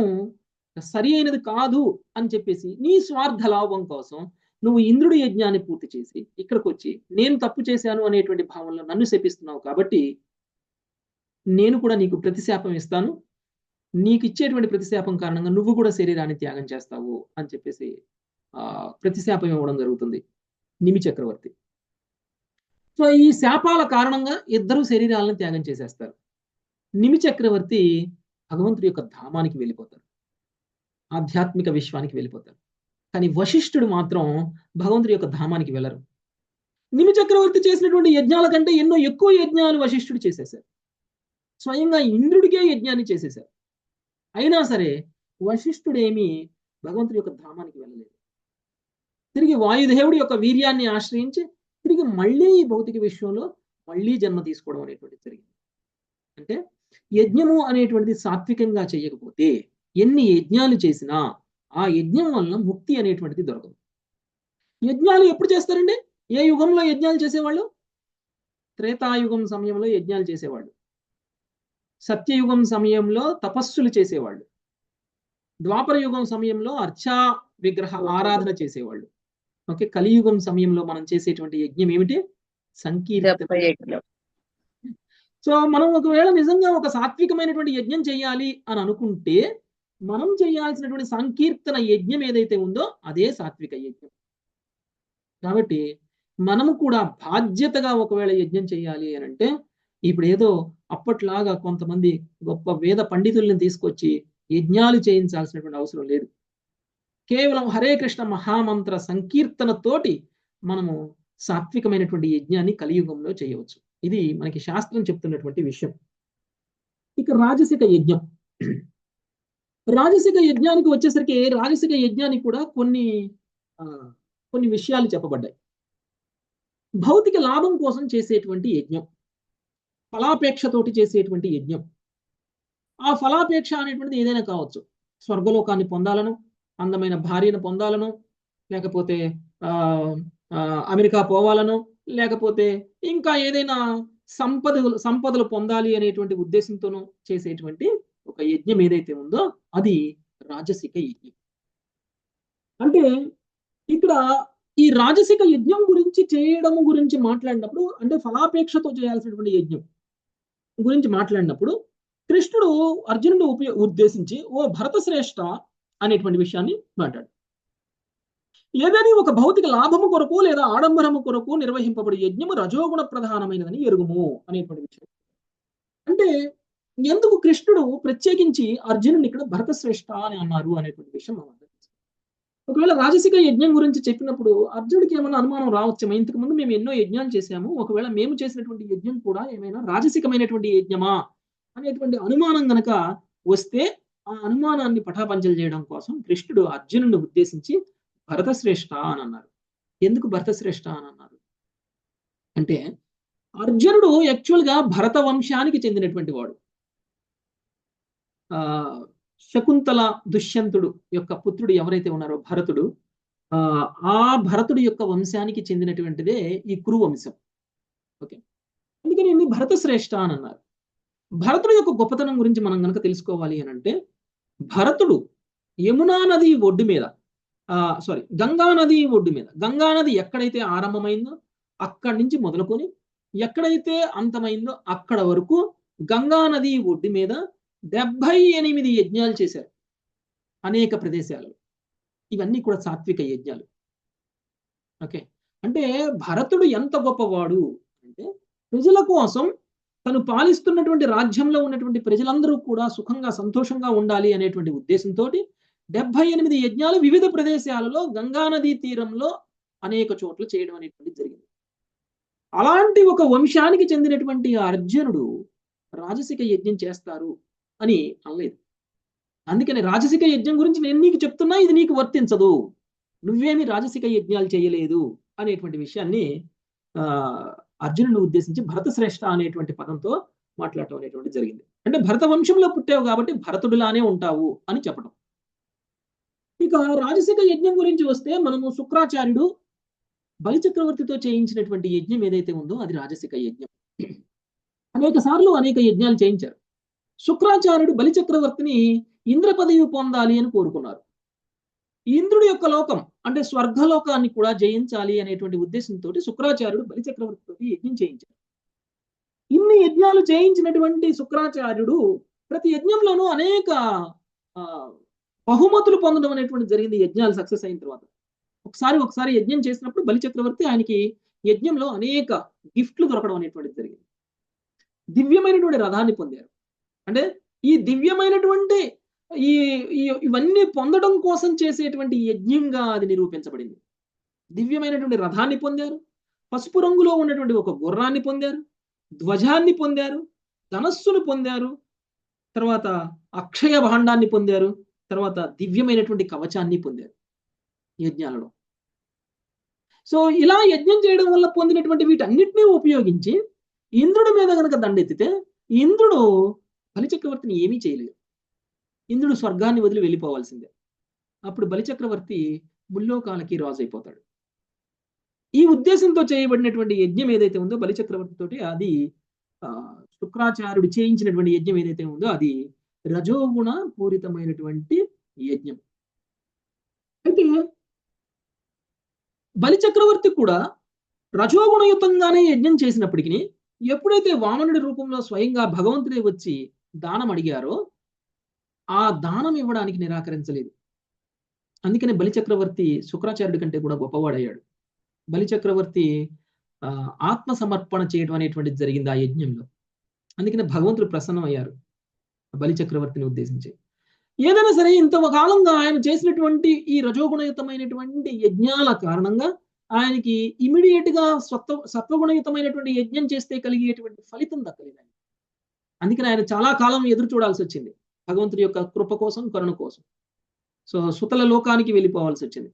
సరి అయినది కాదు అని చెప్పేసి నీ స్వార్థ లాభం కోసం నువ్వు ఇంద్రుడి యజ్ఞాన్ని పూర్తి చేసి ఇక్కడికి వచ్చి నేను తప్పు చేశాను అనేటువంటి భావనలో నన్ను శపిస్తున్నావు, కాబట్టి నేను కూడా నీకు ప్రతిశాపం ఇస్తాను, నీకు ఇచ్చేటువంటి ప్రతిశాపం కారణంగా నువ్వు కూడా శరీరాన్ని త్యాగం చేస్తావు అని చెప్పేసి ప్రతిశాపం ఇవ్వడం జరుగుతుంది నిమి చక్రవర్తి. సో ఈ శాపాల కారణంగా ఇద్దరు శరీరాలను త్యాగం చేసేస్తారు. నిమి చక్రవర్తి భగవంతుడి యొక్క ధామానికి వెళ్ళిపోతారు, ఆధ్యాత్మిక విశ్వానికి వెళ్ళిపోతారు. కానీ వశిష్ఠుడు మాత్రం భగవంతుడి యొక్క ధామానికి వెళ్ళరు. నిమి చక్రవర్తి చేసినటువంటి యజ్ఞాల కంటే ఎన్నో ఎక్కువ యజ్ఞాలు వశిష్ఠుడు చేసేశారు. స్వయంగా ఇంద్రుడికే యజ్ఞాన్ని చేసేశారు. అయినా సరే వశిష్ఠుడేమి భగవంతుడి యొక్క ధామానికి వెళ్ళలేదు. తిరిగి వాయుదేవుడి యొక్క వీర్యాన్ని ఆశ్రయించి తిరిగి మళ్ళీ ఈ భౌతిక విశ్వంలో మళ్ళీ జన్మ తీసుకోవడం అనేటువంటిది జరిగింది. అంటే యజ్ఞము అనేటువంటిది సాత్వికంగా చేయకపోతే ఎన్ని యజ్ఞాలు చేసినా ఆ యజ్ఞం వలన ముక్తి అనేటువంటిది దొరకదు. యజ్ఞాలు ఎప్పుడు చేస్తారండి? ఏ యుగంలో యజ్ఞాలు చేసేవాళ్ళు? త్రేతాయుగం సమయంలో యజ్ఞాలు చేసేవాళ్ళు, సత్యయుగం సమయంలో తపస్సులు చేసేవాళ్ళు, ద్వాపర యుగం సమయంలో అర్చా విగ్రహ ఆరాధన చేసేవాళ్ళు. ఓకే, కలియుగం సమయంలో మనం చేసేటువంటి యజ్ఞం ఏమిటి? సంకీర్తన. సో మనం ఒకవేళ నిజంగా ఒక సాత్వికమైనటువంటి యజ్ఞం చేయాలి అని అనుకుంటే మనం చేయాల్సినటువంటి సంకీర్తన యజ్ఞం ఏదైతే ఉందో అదే సాత్విక యజ్ఞం. కాబట్టి మనము కూడా బాధ్యతగా ఒకవేళ యజ్ఞం చేయాలి అని అంటే ఇప్పుడు ఏదో అప్పట్లాగా కొంతమంది గొప్ప వేద పండితుల్ని తీసుకొచ్చి యజ్ఞాలు చేయించాల్సినటువంటి అవసరం లేదు. కేవలం హరే కృష్ణ మహామంత్ర సంకీర్తనతోటి మనము సాత్వికమైనటువంటి యజ్ఞాన్ని కలియుగంలో చేయవచ్చు. ఇది మనకి శాస్త్రం చెప్తున్నటువంటి విషయం. ఇక రాజసిక యజ్ఞం. రాజసిక యజ్ఞానికి వచ్చేసరికి రాజసిక యజ్ఞానికి కూడా కొన్ని విషయాలు చెప్పబడ్డాయి. భౌతిక లాభం కోసం చేసేటువంటి యజ్ఞం, ఫలాపేక్షతోటి చేసేటువంటి యజ్ఞం. ఆ ఫలాపేక్ష అనేటువంటిది ఏదైనా కావచ్చు. స్వర్గలోకాన్ని పొందాలను, అందమైన భార్యను పొందాలను, లేకపోతే అమెరికా పోవాలను, లేకపోతే ఇంకా ఏదైనా సంపదలు పొందాలి అనేటువంటి ఉద్దేశంతోనూ చేసేటువంటి ఒక యజ్ఞం ఏదైతే ఉందో అది రాజసిక యజ్ఞం. అంటే ఇక్కడ ఈ రాజసిక యజ్ఞం గురించి చేయడం గురించి మాట్లాడినప్పుడు, అంటే ఫలాపేక్షతో చేయాల్సినటువంటి యజ్ఞం గురించి మాట్లాడినప్పుడు కృష్ణుడు అర్జునుడు ఉద్దేశించి ఓ భరత శ్రేష్ఠ అనేటువంటి విషయాన్ని మాట్లాడు. ఏదని ఒక భౌతిక లాభము కొరకు లేదా ఆడంబరము కొరకు నిర్వహింపబడి యజ్ఞము రజోగుణ ప్రధానమైనదని ఎరుగుము అనేటువంటి విషయం. అంటే ఎందుకు కృష్ణుడు ప్రత్యేకించి అర్జునుడిని ఇక్కడ భరత శ్రేష్ఠ అని అన్నారు అనేటువంటి విషయం మనం అర్థం చేసుకోవాలి. ఒకవేళ రాజసిక యజ్ఞం గురించి చెప్పినప్పుడు అర్జునుడికి ఏమైనా అనుమానం రావచ్చేమో, ఇంతకు ముందు మేము ఎన్నో యజ్ఞాలు చేశాము, ఒకవేళ మేము చేసినటువంటి యజ్ఞం కూడా ఏమైనా రాజసికమైనటువంటి యజ్ఞమా అనేటువంటి అనుమానం గనక వస్తే ఆ అనుమానాన్ని పటాపంచలు చేయడం కోసం కృష్ణుడు అర్జునుడిని ఉద్దేశించి భరతశ్రేష్ఠ అని అన్నారు. ఎందుకు భరతశ్రేష్ఠ అని అన్నారు అంటే అర్జునుడు యాక్చువల్గా భరత వంశానికి చెందినటువంటి వాడు. శకుంతల దుష్యంతుడు యొక్క పుత్రుడు ఎవరైతే ఉన్నారో భరతుడు, ఆ భరతుడు యొక్క వంశానికి చెందినటువంటిదే ఈ కురు వంశం. ఓకే, అందుకని భరతశ్రేష్ఠ అని అన్నారు. భరతుడు యొక్క గొప్పతనం గురించి మనం కనుక తెలుసుకోవాలి అని అంటే భరతుడు యమునా నది ఒడ్డు మీద గంగా నది ఒడ్డు మీద, గంగా నది ఎక్కడైతే ఆరంభమైందో అక్కడి నుంచి మొదలుకొని ఎక్కడైతే అంతమైందో అక్కడ వరకు గంగా నది ఒడ్డు మీద 78 యజ్ఞాలు చేశారు అనేక ప్రదేశాలలో. ఇవన్నీ కూడా సాత్విక యజ్ఞాలు. ఓకే, అంటే భరతుడు ఎంత గొప్పవాడు అంటే ప్రజల కోసం తను పాలిస్తున్నటువంటి రాజ్యంలో ఉన్నటువంటి ప్రజలందరూ కూడా సుఖంగా సంతోషంగా ఉండాలి అనేటువంటి ఉద్దేశంతో 78 యజ్ఞాలు వివిధ ప్రదేశాలలో గంగానదీ తీరంలో అనేక చోట్ల చేయడం అనేటువంటి జరిగింది. అలాంటి ఒక వంశానికి చెందినటువంటి అర్జునుడు రాజసిక యజ్ఞం చేస్తారు అని అనలేదు. అందుకని రాజసిక యజ్ఞం గురించి నేను నీకు చెప్తున్నా, ఇది నీకు వర్తించదు, నువ్వేమి రాజసిక యజ్ఞాలు చేయలేదు అనేటువంటి విషయాన్ని అర్జునుడిని ఉద్దేశించి భరతశ్రేష్ఠ అనేటువంటి పదంతో మాట్లాడటం అనేటువంటి జరిగింది. అంటే భరత వంశంలో పుట్టావు కాబట్టి భరతుడిలానే ఉంటావు అని చెప్పడం. ఇక రాజసిక యజ్ఞం గురించి వస్తే మనము శుక్రాచార్యుడు బలిచక్రవర్తితో చేయించినటువంటి యజ్ఞం ఏదైతే ఉందో అది రాజసిక యజ్ఞం. అనేక సార్లు అనేక యజ్ఞాలు చేయించారు. శుక్రాచార్యుడు బలిచక్రవర్తిని ఇంద్ర పదవి పొందాలి అని కోరుకున్నారు. ఇంద్రుడి యొక్క లోకం అంటే స్వర్గలోకాన్ని కూడా జయించాలి అనేటువంటి ఉద్దేశంతో శుక్రాచార్యుడు బలిచక్రవర్తితో యజ్ఞం చేయించారు. ఇన్ని యజ్ఞాలు చేయించినటువంటి శుక్రాచార్యుడు ప్రతి యజ్ఞంలోనూ అనేక బహుమతులు పొందడం అనేటువంటి జరిగింది యజ్ఞాలు సక్సెస్ అయిన తర్వాత. ఒకసారి యజ్ఞం చేసినప్పుడు బలిచక్రవర్తి ఆయనకి యజ్ఞంలో అనేక గిఫ్ట్లు దొరకడం అనేటువంటిది జరిగింది. దివ్యమైనటువంటి రథాన్ని పొందారు. అంటే ఈ దివ్యమైనటువంటి ఈ ఇవన్నీ పొందడం కోసం చేసేటువంటి యజ్ఞంగా అది నిరూపించబడింది. దివ్యమైనటువంటి రథాన్ని పొందారు, పసుపు రంగులో ఉన్నటువంటి ఒక గుర్రాన్ని పొందారు, ధ్వజాన్ని పొందారు, ధనస్సును పొందారు, తర్వాత అక్షయ భాండాన్ని పొందారు, తర్వాత దివ్యమైనటువంటి కవచాన్ని పొందారు యజ్ఞాలలో. సో ఇలా యజ్ఞం చేయడం వల్ల పొందినటువంటి వీటన్నిటినీ ఉపయోగించి ఇంద్రుడి మీద కనుక దండెత్తితే ఇంద్రుడు బలిచక్రవర్తిని ఏమీ చేయలేదు. ఇంద్రుడు స్వర్గాన్ని వదిలి వెళ్ళిపోవాల్సిందే. అప్పుడు బలిచక్రవర్తి ముల్లోకాలకి రాజు అయిపోతాడు. ఈ ఉద్దేశంతో చేయబడినటువంటి యజ్ఞం ఏదైతే ఉందో బలిచక్రవర్తి తోటి, అది శుక్రాచార్యుడు చేయించినటువంటి యజ్ఞం ఏదైతే ఉందో అది రజోగుణ పూరితమైనటువంటి యజ్ఞం. అయితే బలిచక్రవర్తి కూడా రజోగుణయుతంగానే యజ్ఞం చేసినప్పటికీ ఎప్పుడైతే వామనుడి రూపంలో స్వయంగా భగవంతుడే వచ్చి దానం అడిగారో ఆ దానం ఇవ్వడానికి నిరాకరించలేదు. అందుకనే బలిచక్రవర్తి శుక్రాచార్యుడి కంటే కూడా గొప్పవాడయ్యాడు. బలిచక్రవర్తి ఆత్మ సమర్పణ చేయడం అనేటువంటిది జరిగింది ఆ యజ్ఞంలో. అందుకనే భగవంతుడు ప్రసన్నం అయ్యారు బలిచక్రవర్తిని ఉద్దేశించి. ఏదైనా సరే ఇంతకాలంగా ఆయన చేసినటువంటి ఈ రజోగుణయుతమైనటువంటి యజ్ఞాల కారణంగా ఆయనకి ఇమీడియట్ గా సత్వగుణయుతమైనటువంటి యజ్ఞం చేస్తే కలిగేటువంటి ఫలితం దక్కలేదు. అందుకని ఆయన చాలా కాలం ఎదురు చూడాల్సి వచ్చింది భగవంతుడి యొక్క కృప కోసం, కరుణ కోసం. సో సుతల లోకానికి వెళ్ళిపోవాల్సి వచ్చింది.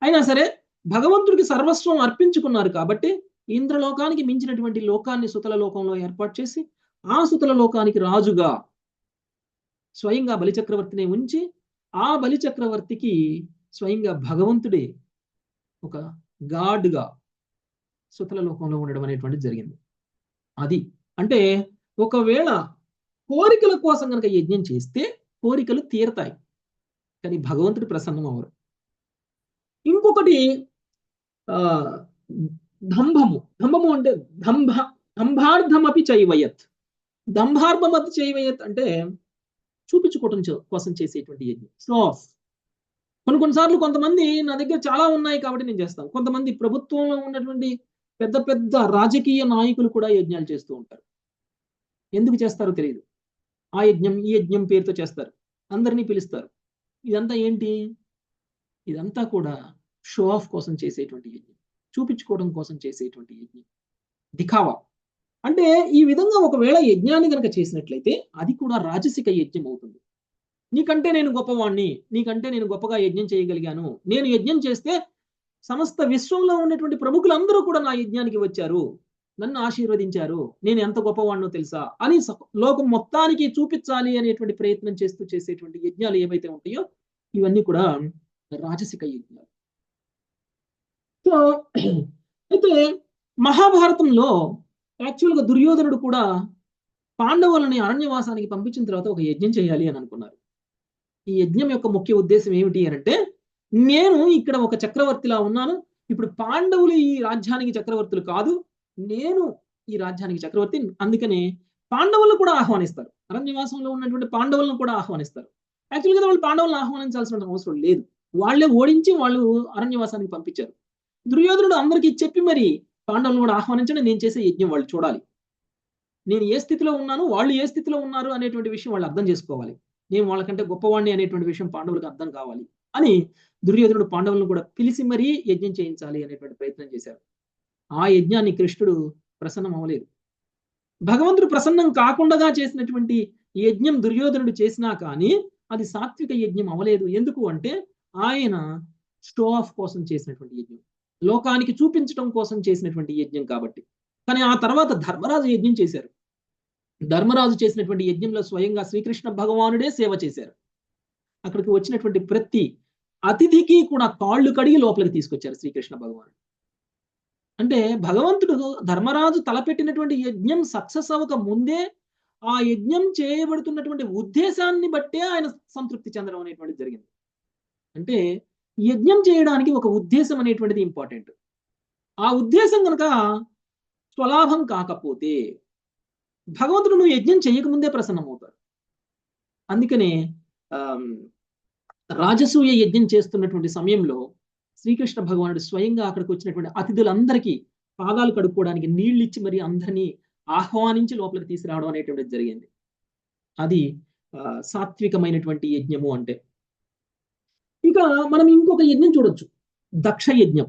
అయినా సరే భగవంతుడికి సర్వస్వం అర్పించుకున్నారు కాబట్టి ఇంద్రలోకానికి మించినటువంటి లోకాన్ని సుతల లోకంలో ఏర్పాటు చేసి ఆ సుతల లోకానికి రాజుగా స్వయంగా బలిచక్రవర్తిని ఉంచి ఆ బలిచక్రవర్తికి స్వయంగా భగవంతుడే ఒక గాడ్గా సుతల లోకంలో ఉండడం అనేటువంటిది జరిగింది. అది అంటే ఒకవేళ కోరికల కోసం కనుక యజ్ఞం చేస్తే కోరికలు తీరతాయి, కానీ భగవంతుడి ప్రసన్నం అవరు. ఇంకొకటి దంభము అంటే దంభార్థమపి చైవయత్. దంభార్థమపి చైవయత్ అంటే చూపించుకోవటం కోసం చేసేటువంటి యజ్ఞం, షో ఆఫ్. కొన్నిసార్లు కొంతమంది నా దగ్గర చాలా ఉన్నాయి కాబట్టి నేను చేస్తాను. కొంతమంది ప్రభుత్వంలో ఉన్నటువంటి పెద్ద పెద్ద రాజకీయ నాయకులు కూడా యజ్ఞాలు చేస్తూ ఉంటారు. ఎందుకు చేస్తారో తెలియదు. ఆ యజ్ఞం ఈ యజ్ఞం పేరుతో చేస్తారు, అందరినీ పిలుస్తారు. ఇదంతా ఏంటి? ఇదంతా కూడా షో ఆఫ్ కోసం చేసేటువంటి యజ్ఞం, చూపించుకోవడం కోసం చేసేటువంటి యజ్ఞం, దిఖావా. అంటే ఈ విధంగా ఒకవేళ యజ్ఞాన్ని కనుక చేసినట్లయితే అది కూడా రాజసిక యజ్ఞం అవుతుంది. నీకంటే నేను గొప్పవాణ్ణి, నీకంటే నేను గొప్పగా యజ్ఞం చేయగలిగాను, నేను యజ్ఞం చేస్తే సమస్త విశ్వంలో ఉన్నటువంటి ప్రముఖులందరూ కూడా నా యజ్ఞానికి వచ్చారు, నన్ను ఆశీర్వదించారు, నేను ఎంత గొప్పవాణ్ణో తెలుసా అని లోకం మొత్తానికి చూపించాలి అనేటువంటి ప్రయత్నం చేస్తూ చేసేటువంటి యజ్ఞాలు ఏవైతే ఉంటాయో ఇవన్నీ కూడా రాజసిక యజ్ఞాలు. సో అయితే మహాభారతంలో యాక్చువల్గా దుర్యోధనుడు కూడా పాండవులని అరణ్యవాసానికి పంపించిన తర్వాత ఒక యజ్ఞం చేయాలి అని అనుకున్నారు. ఈ యజ్ఞం యొక్క ముఖ్య ఉద్దేశం ఏమిటి అని అంటే, నేను ఇక్కడ ఒక చక్రవర్తిలా ఉన్నాను, ఇప్పుడు పాండవులు ఈ రాజ్యానికి చక్రవర్తులు కాదు, నేను ఈ రాజ్యానికి చక్రవర్తి. అందుకనే పాండవులను కూడా ఆహ్వానిస్తారు, అరణ్యవాసంలో ఉన్నటువంటి పాండవులను కూడా ఆహ్వానిస్తారు. యాక్చువల్గా వాళ్ళు పాండవులను ఆహ్వానించాల్సిన అవసరం లేదు, వాళ్ళే ఓడించి వాళ్ళు అరణ్యవాసానికి పంపించారు. దుర్యోధనుడు అందరికీ చెప్పి మరి పాండవులను కూడా ఆహ్వానించండి, నేను చేసే యజ్ఞం వాళ్ళు చూడాలి, నేను ఏ స్థితిలో ఉన్నాను వాళ్ళు ఏ స్థితిలో ఉన్నారు అనేటువంటి విషయం వాళ్ళు అర్థం చేసుకోవాలి, నేను వాళ్ళకంటే గొప్పవాణ్ణి అనేటువంటి విషయం పాండవులకు అర్థం కావాలి అని దుర్యోధనుడు పాండవులను కూడా పిలిచి మరీ యజ్ఞం చేయించాలి అనేటువంటి ప్రయత్నం చేశారు. ఆ యజ్ఞాన్ని కృష్ణుడు ప్రసన్నం అవ్వలేదు. భగవంతుడు ప్రసన్నం కాకుండా చేసినటువంటి యజ్ఞం దుర్యోధనుడు చేసినా కానీ అది సాత్విక యజ్ఞం అవ్వలేదు. ఎందుకు అంటే ఆయన షో ఆఫ్ కోసం చేసినటువంటి యజ్ఞం, లోకానికి చూపించడం కోసం చేసినటువంటి యజ్ఞం కాబట్టి. కానీ ఆ తర్వాత ధర్మరాజు యజ్ఞం చేశారు. ధర్మరాజు చేసినటువంటి యజ్ఞంలో స్వయంగా శ్రీకృష్ణ భగవానుడే సేవ చేశారు. అక్కడికి వచ్చినటువంటి ప్రతి అతిథికి కూడా కాళ్ళు కడిగి లోపలికి తీసుకొచ్చారు శ్రీకృష్ణ భగవానుడు. అంటే భగవంతుడు ధర్మరాజు తలపెట్టినటువంటి యజ్ఞం సక్సెస్ అవ్వక ముందే ఆ యజ్ఞం చేయబడుతున్నటువంటి ఉద్దేశాన్ని బట్టే ఆయన సంతృప్తి చెందడం అనేటువంటిది జరిగింది. అంటే యజ్ఞం చేయడానికి ఒక ఉద్దేశం అనేటువంటిది ఇంపార్టెంట్. ఆ ఉద్దేశం కనుక స్వలాభం కాకపోతే భగవంతుడు నువ్వు యజ్ఞం చేయకముందే ప్రసన్నం అవుతాడు. అందుకనే రాజసూయ యజ్ఞం చేస్తున్నటువంటి సమయంలో శ్రీకృష్ణ భగవానుడు స్వయంగా అక్కడికి వచ్చినటువంటి అతిథులందరికీ పాదాలు కడుక్కోవడానికి నీళ్ళు ఇచ్చి మరి అందరినీ ఆహ్వానించి లోపలికి తీసుకురావడం అనేటువంటిది జరిగింది. అది సాత్వికమైనటువంటి యజ్ఞము అంటే. ఇక మనం ఇంకొక యజ్ఞం చూడొచ్చు, దక్ష యజ్ఞం.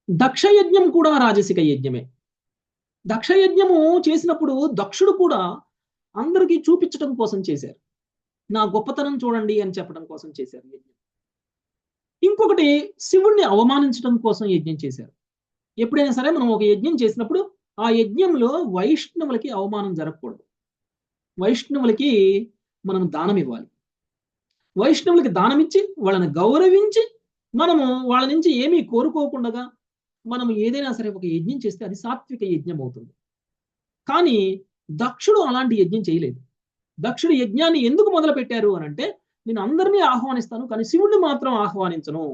దక్ష యజ్ఞం కూడా రాజసిక యజ్ఞమే. దక్ష యజ్ఞము చేసినప్పుడు దక్షుడు కూడా అందరికీ చూపించడం కోసం చేశారు, నా గొప్పతనం చూడండి అని చెప్పడం కోసం చేశారు యజ్ఞం. ఇంకొకటి శివుణ్ణి అవమానించడం కోసం యజ్ఞం చేశారు. ఎప్పుడైనా సరే మనం ఒక యజ్ఞం చేసినప్పుడు ఆ యజ్ఞంలో వైష్ణవులకి అవమానం జరగకూడదు. వైష్ణవులకి మనం దానం ఇవ్వాలి. వైష్ణవులకి దానం ఇచ్చి వాళ్ళని గౌరవించి మనము వాళ్ళ నుంచి ఏమీ కోరుకోకుండా మనం ఏదైనా సరే ఒక యజ్ఞం చేస్తే అది సాత్విక యజ్ఞం అవుతుంది. కానీ దక్షుడు అలాంటి యజ్ఞం చేయలేదు. దక్షుడు యజ్ఞాన్ని ఎందుకు మొదలు పెట్టారు అని అంటే, నేను అందరినీ ఆహ్వానిస్తాను కానీ శివుణ్ణి మాత్రం ఆహ్వానించను,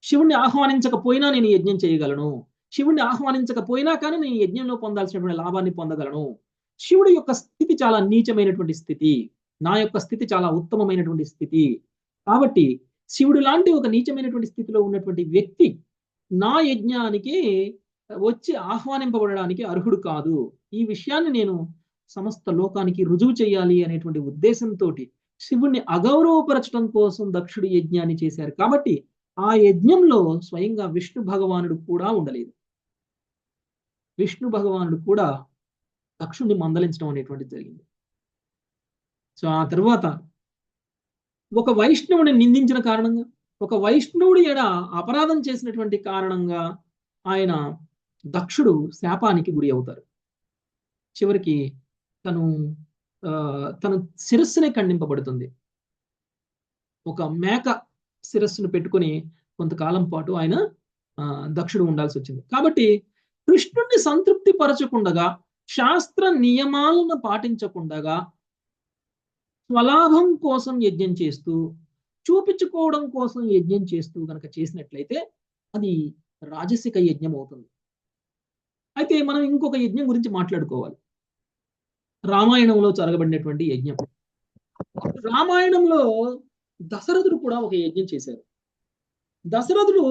శివుణ్ణి ఆహ్వానించకపోయినా నేను యజ్ఞం చేయగలను, శివుణ్ణి ఆహ్వానించకపోయినా కానీ నేను యజ్ఞంలో పొందాల్సినటువంటి లాభాన్ని పొందగలను. శివుడి యొక్క స్థితి చాలా నీచమైనటువంటి స్థితి, నా యొక్క స్థితి చాలా ఉత్తమమైనటువంటి స్థితి. కాబట్టి శివుడు లాంటి ఒక నీచమైనటువంటి స్థితిలో ఉన్నటువంటి వ్యక్తి నా యజ్ఞానికి వచ్చి ఆహ్వానింపబడడానికి అర్హుడు కాదు. ఈ విషయాన్ని నేను సమస్త లోకానికి రుజువు చేయాలి అనేటువంటి ఉద్దేశంతో శివుణ్ణి అగౌరవపరచడం కోసం దక్షుడు యజ్ఞాన్ని చేశారు. కాబట్టి ఆ యజ్ఞంలో స్వయంగా విష్ణు భగవానుడు కూడా ఉండలేదు. విష్ణు భగవానుడు కూడా దక్షుణ్ణి మందలించడం అనేటువంటిది జరిగింది. సో ఆ తర్వాత ఒక వైష్ణవుని నిందించిన కారణంగా, ఒక వైష్ణవుడి ఎడ అపరాధం చేసినటువంటి కారణంగా ఆయన దక్షుడు శాపానికి గురి అవుతారు. చివరికి తన శిరస్సునే ఖండింపబడుతుంది. ఒక మేక శిరస్సును పెట్టుకుని కొంతకాలం పాటు ఆయన దక్షుడు ఉండాల్సి వచ్చింది. కాబట్టి కృష్ణుడిని సంతృప్తి పరచకుండగా, శాస్త్ర నియమాలను పాటించకుండగా, స్వలాభం కోసం యజ్ఞం చేస్తూ, చూపించుకోవడం కోసం యజ్ఞం చేస్తూ కనుక చేసినట్లయితే అది రాజసిక యజ్ఞం అవుతుంది. అయితే మనం ఇంకొక యజ్ఞం గురించి మాట్లాడుకోవాలి. రామాయణంలో జరగబడినటువంటి యజ్ఞం. రామాయణంలో దశరథుడు కూడా ఒక యజ్ఞం చేశారు. దశరథుడు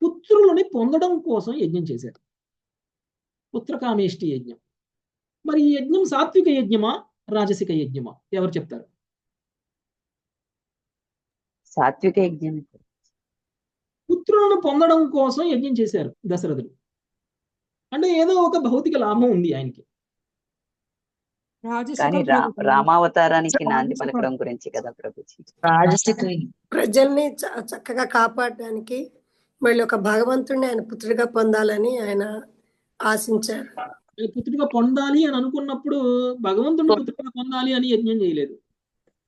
పుత్రులని పొందడం కోసం యజ్ఞం చేశారు, పుత్రకామేష్టి యజ్ఞం. మరి ఈ యజ్ఞం సాత్విక యజ్ఞమా రాజసిక యజ్ఞమా? ఎవరు చెప్తారు?
సాత్విక యజ్ఞం.
పుత్రులను పొందడం కోసం యజ్ఞం చేశారు దశరథుడు. అంటే ఏదో ఒక భౌతిక లాభం ఉంది ఆయనకి.
కానీ రామావతారానికి నాంది పలకడం గురించి కదా ప్రభుజీ.
ప్రజల్ని చక్కగా కాపాడడానికి మళ్ళీ ఒక భగవంతుడిని ఆయన పుత్రుడిగా పొందాలని ఆయన ఆశించారు.
పుత్రుడిగా పొందాలి అని అనుకున్నప్పుడు భగవంతుడిని పుత్రుడిగా పొందాలి అని యజ్ఞం చేయలేదు.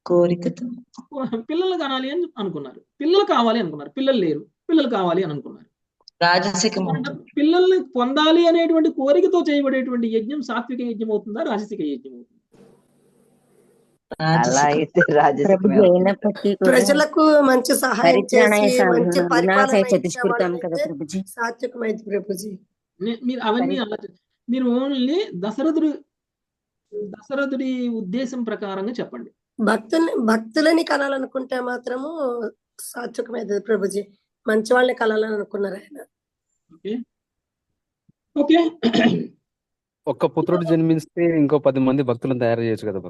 కోరికతో
పిల్లలు కావాలి అని అనుకున్నారు, పిల్లలు కావాలి అనుకున్నారు, పిల్లలు లేరు, పిల్లలు కావాలి అని అనుకున్నారు. పిల్లల్ని పొందాలి అనేటువంటి కోరికతో చేయబడేటువంటి యజ్ఞం సాత్విక యజ్ఞం అవుతుందా రాజసిక యజ్ఞం అవుతుందా?
ప్రజలకు మంచి సహాయం చేసి మంచి పరిపాలన సాత్వికమైంది ప్రభుజీ.
మీరు అవన్నీ మీరు ఓన్లీ దశరథుడి ఉద్దేశం ప్రకారంగా చెప్పండి.
భక్తులని కనాలనుకుంటే మాత్రము సాత్వికమైంది ప్రభుజీ. మంచి వాళ్ళని కలాలని అనుకున్నారు ఆయన.
ఓకే,
ఒక్క పుత్రుడు జన్మిస్తే ఇంకో 10 మంది భక్తులను తయారు చేయొచ్చు కదా.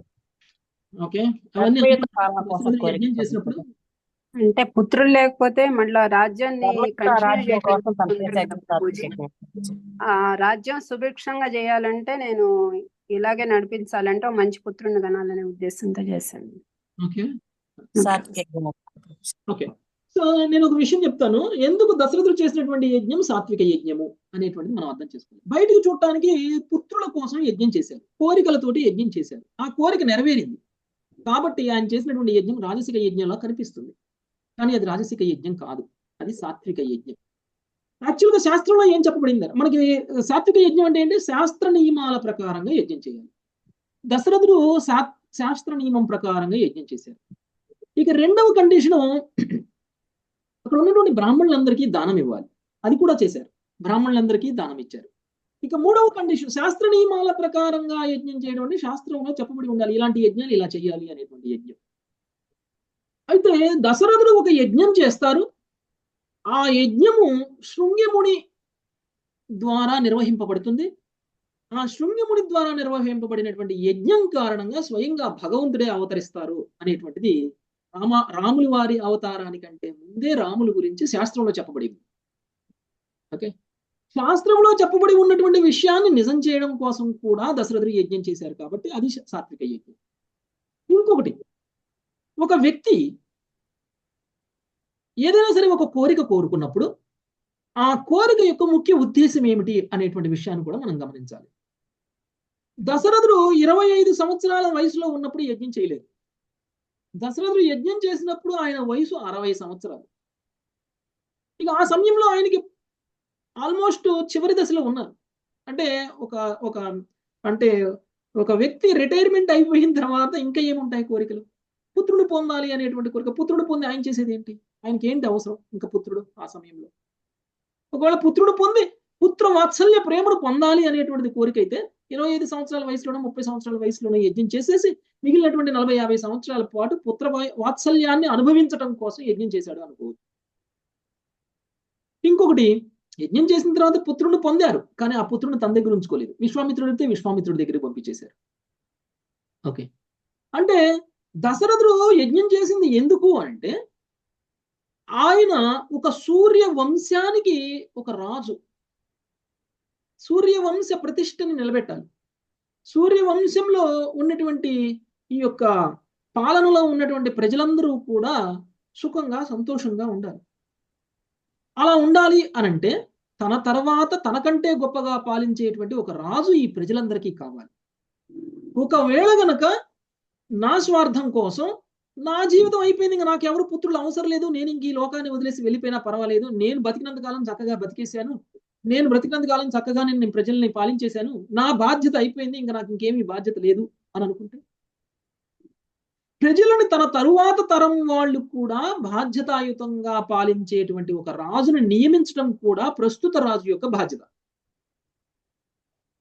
ఓకే,
అంటే పుత్రులు లేకపోతే మళ్ళా రాజ్యాన్ని రాజ్యం సుభిక్షంగా చేయాలంటే నేను ఇలాగే నడిపించాలంటే మంచి పుత్రుని కనాలనే ఉద్దేశంతో చేశాను.
ఓకే, సో నేను ఒక విషయం చెప్తాను, ఎందుకు దశరథుడు చేసినటువంటి యజ్ఞం సాత్విక యజ్ఞము అనేటువంటిది మనం అర్థం చేసుకోవాలి. బయటకు చూడటానికి పుత్రుల కోసం యజ్ఞం చేశారు, కోరికలతోటి యజ్ఞం చేశారు, ఆ కోరిక నెరవేరింది కాబట్టి ఆయన చేసినటువంటి యజ్ఞం రాజసిక యజ్ఞంలా కనిపిస్తుంది. కానీ అది రాజసిక యజ్ఞం కాదు, అది సాత్విక యజ్ఞం. యాక్చువల్గా శాస్త్రంలో ఏం చెప్పబడింది మనకి? సాత్విక యజ్ఞం అంటే ఏంటి? శాస్త్ర నియమాల ప్రకారంగా యజ్ఞం చేయాలి. దశరథుడు శాస్త్ర నియమం ప్రకారంగా యజ్ఞం చేశారు. ఇక రెండవ కండిషను, అక్కడ ఉన్నటువంటి బ్రాహ్మణులందరికీ దానం ఇవ్వాలి, అది కూడా చేశారు. బ్రాహ్మణులందరికీ దానం ఇచ్చారు. ఇక మూడవ కండిషన్, శాస్త్ర నియమాల ప్రకారంగా యజ్ఞం చేయడం అంటే శాస్త్రంలో చెప్పబడి ఉండాలి ఇలాంటి యజ్ఞాలు ఇలా చేయాలి అనేటువంటి యజ్ఞం. అయితే దశరథుడు ఒక యజ్ఞం చేస్తారు. ఆ యజ్ఞము శృంగిముని ద్వారా నిర్వహింపబడుతుంది. ఆ శృంగిముని ద్వారా నిర్వహింపబడినటువంటి యజ్ఞం కారణంగా స్వయంగా భగవంతుడే అవతరిస్తారు అనేటువంటిది రాముల వారి అవతారానికంటే ముందే రాముల గురించి శాస్త్రంలో చెప్పబడింది. ఓకే, శాస్త్రంలో చెప్పబడి ఉన్నటువంటి విషయాన్ని నిజం చేయడం కోసం కూడా దశరథుడు యజ్ఞం చేశారు కాబట్టి అది సాత్విక యజ్ఞం. ఇంకొకటి, ఒక వ్యక్తి ఏదైనా సరే ఒక కోరిక కోరుకున్నప్పుడు ఆ కోరిక యొక్క ముఖ్య ఉద్దేశం ఏమిటి అనేటువంటి విషయాన్ని కూడా మనం గమనించాలి. దశరథుడు 25 సంవత్సరాల వయసులో ఉన్నప్పుడు యజ్ఞం చేయలేదు. దశరథుడు యజ్ఞం చేసినప్పుడు ఆయన వయసు 60 సంవత్సరాలు. ఇక ఆ సమయంలో ఆయనకి ఆల్మోస్ట్ చివరి దశలో ఉన్నారు. అంటే ఒక వ్యక్తి రిటైర్మెంట్ అయిపోయిన తర్వాత ఇంకా ఏముంటాయి కోరికలు? పుత్రుడు పొందాలి అనేటువంటి కోరిక. పుత్రుడు పొంది ఆయన చేసేది ఏంటి? ఆయనకి ఏంటి అవసరం ఇంకా పుత్రుడు ఆ సమయంలో? ఒకవేళ పుత్రుడు పొంది పుత్ర వాత్సల్య ప్రేమను పొందాలి అనేటువంటిది కోరిక అయితే 25 సంవత్సరాల వయసులోనో 30 సంవత్సరాల వయసులోనో యజ్ఞం చేసేసి మిగిలినటువంటి 40-50 సంవత్సరాల పాటు పుత్ర వాత్సల్యాన్ని అనుభవించడం కోసం యజ్ఞం చేశాడు అనుకోవచ్చు. ఇంకొకటి, యజ్ఞం చేసిన తర్వాత పుత్రుడిని పొందారు, కానీ ఆ పుత్రుడిని తన దగ్గర ఉంచుకోలేదు. విశ్వామిత్రుడు అయితే విశ్వామిత్రుడి దగ్గరికి పంపించేశారు. ఓకే, అంటే దశరథుడు యజ్ఞం చేసింది ఎందుకు అంటే ఆయన ఒక సూర్య వంశానికి ఒక రాజు, సూర్యవంశ ప్రతిష్టని నిలబెట్టాలి. సూర్యవంశంలో ఉన్నటువంటి ఈ యొక్క పాలనలో ఉన్నటువంటి ప్రజలందరూ కూడా సుఖంగా సంతోషంగా ఉండాలి. అలా ఉండాలి అనంటే తన తర్వాత తనకంటే గొప్పగా పాలించేటువంటి ఒక రాజు ఈ ప్రజలందరికీ కావాలి. ఒకవేళ గనక నా స్వార్థం కోసం నా జీవితం అయిపోయింది, ఇంకా నాకెవరు పుత్రులు అవసరం లేదు, నేను ఇంక ఈ లోకాన్ని వదిలేసి వెళ్ళిపోయినా పర్వాలేదు, నేను బతికినంత కాలం చక్కగా బతికేశాను, నేను బ్రతికినంత కాలం చక్కగా నేను ప్రజల్ని పాలించేశాను, నా బాధ్యత అయిపోయింది, ఇంకా నాకు ఇంకేమీ బాధ్యత లేదు అని అనుకుంటే ప్రజలను తన తరువాత తరం వాళ్ళు కూడా బాధ్యతాయుతంగా పాలించేటువంటి ఒక రాజును నియమించడం కూడా ప్రస్తుత రాజు యొక్క బాధ్యత.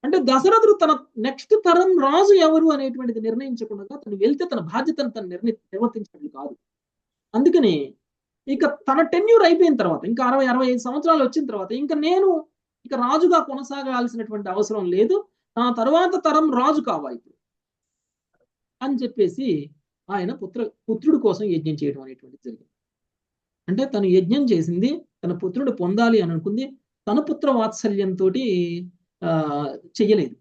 అంటే దశరథుడు తన నెక్స్ట్ తరం రాజు ఎవరు అనేటువంటిది నిర్ణయించకుండా తను వెళ్తే తన బాధ్యతను తను నిర్వర్తించినట్లు కాదు. అందుకని ఇక తన టెన్యూర్ అయిపోయిన తర్వాత ఇంకా 60-65 సంవత్సరాలు వచ్చిన తర్వాత నేను ఇక రాజుగా కొనసాగాల్సినటువంటి అవసరం లేదు, నా తరువాత తరం రాజు కావాలి అని చెప్పేసి ఆయన పుత్రుడి కోసం యజ్ఞం చేయడం అనేటువంటిది జరిగింది. అంటే తను యజ్ఞం చేసింది తన పుత్రుడు పొందాలి అని అనుకుంది, తన పుత్ర వాత్సల్యంతో చెయ్యలేదు.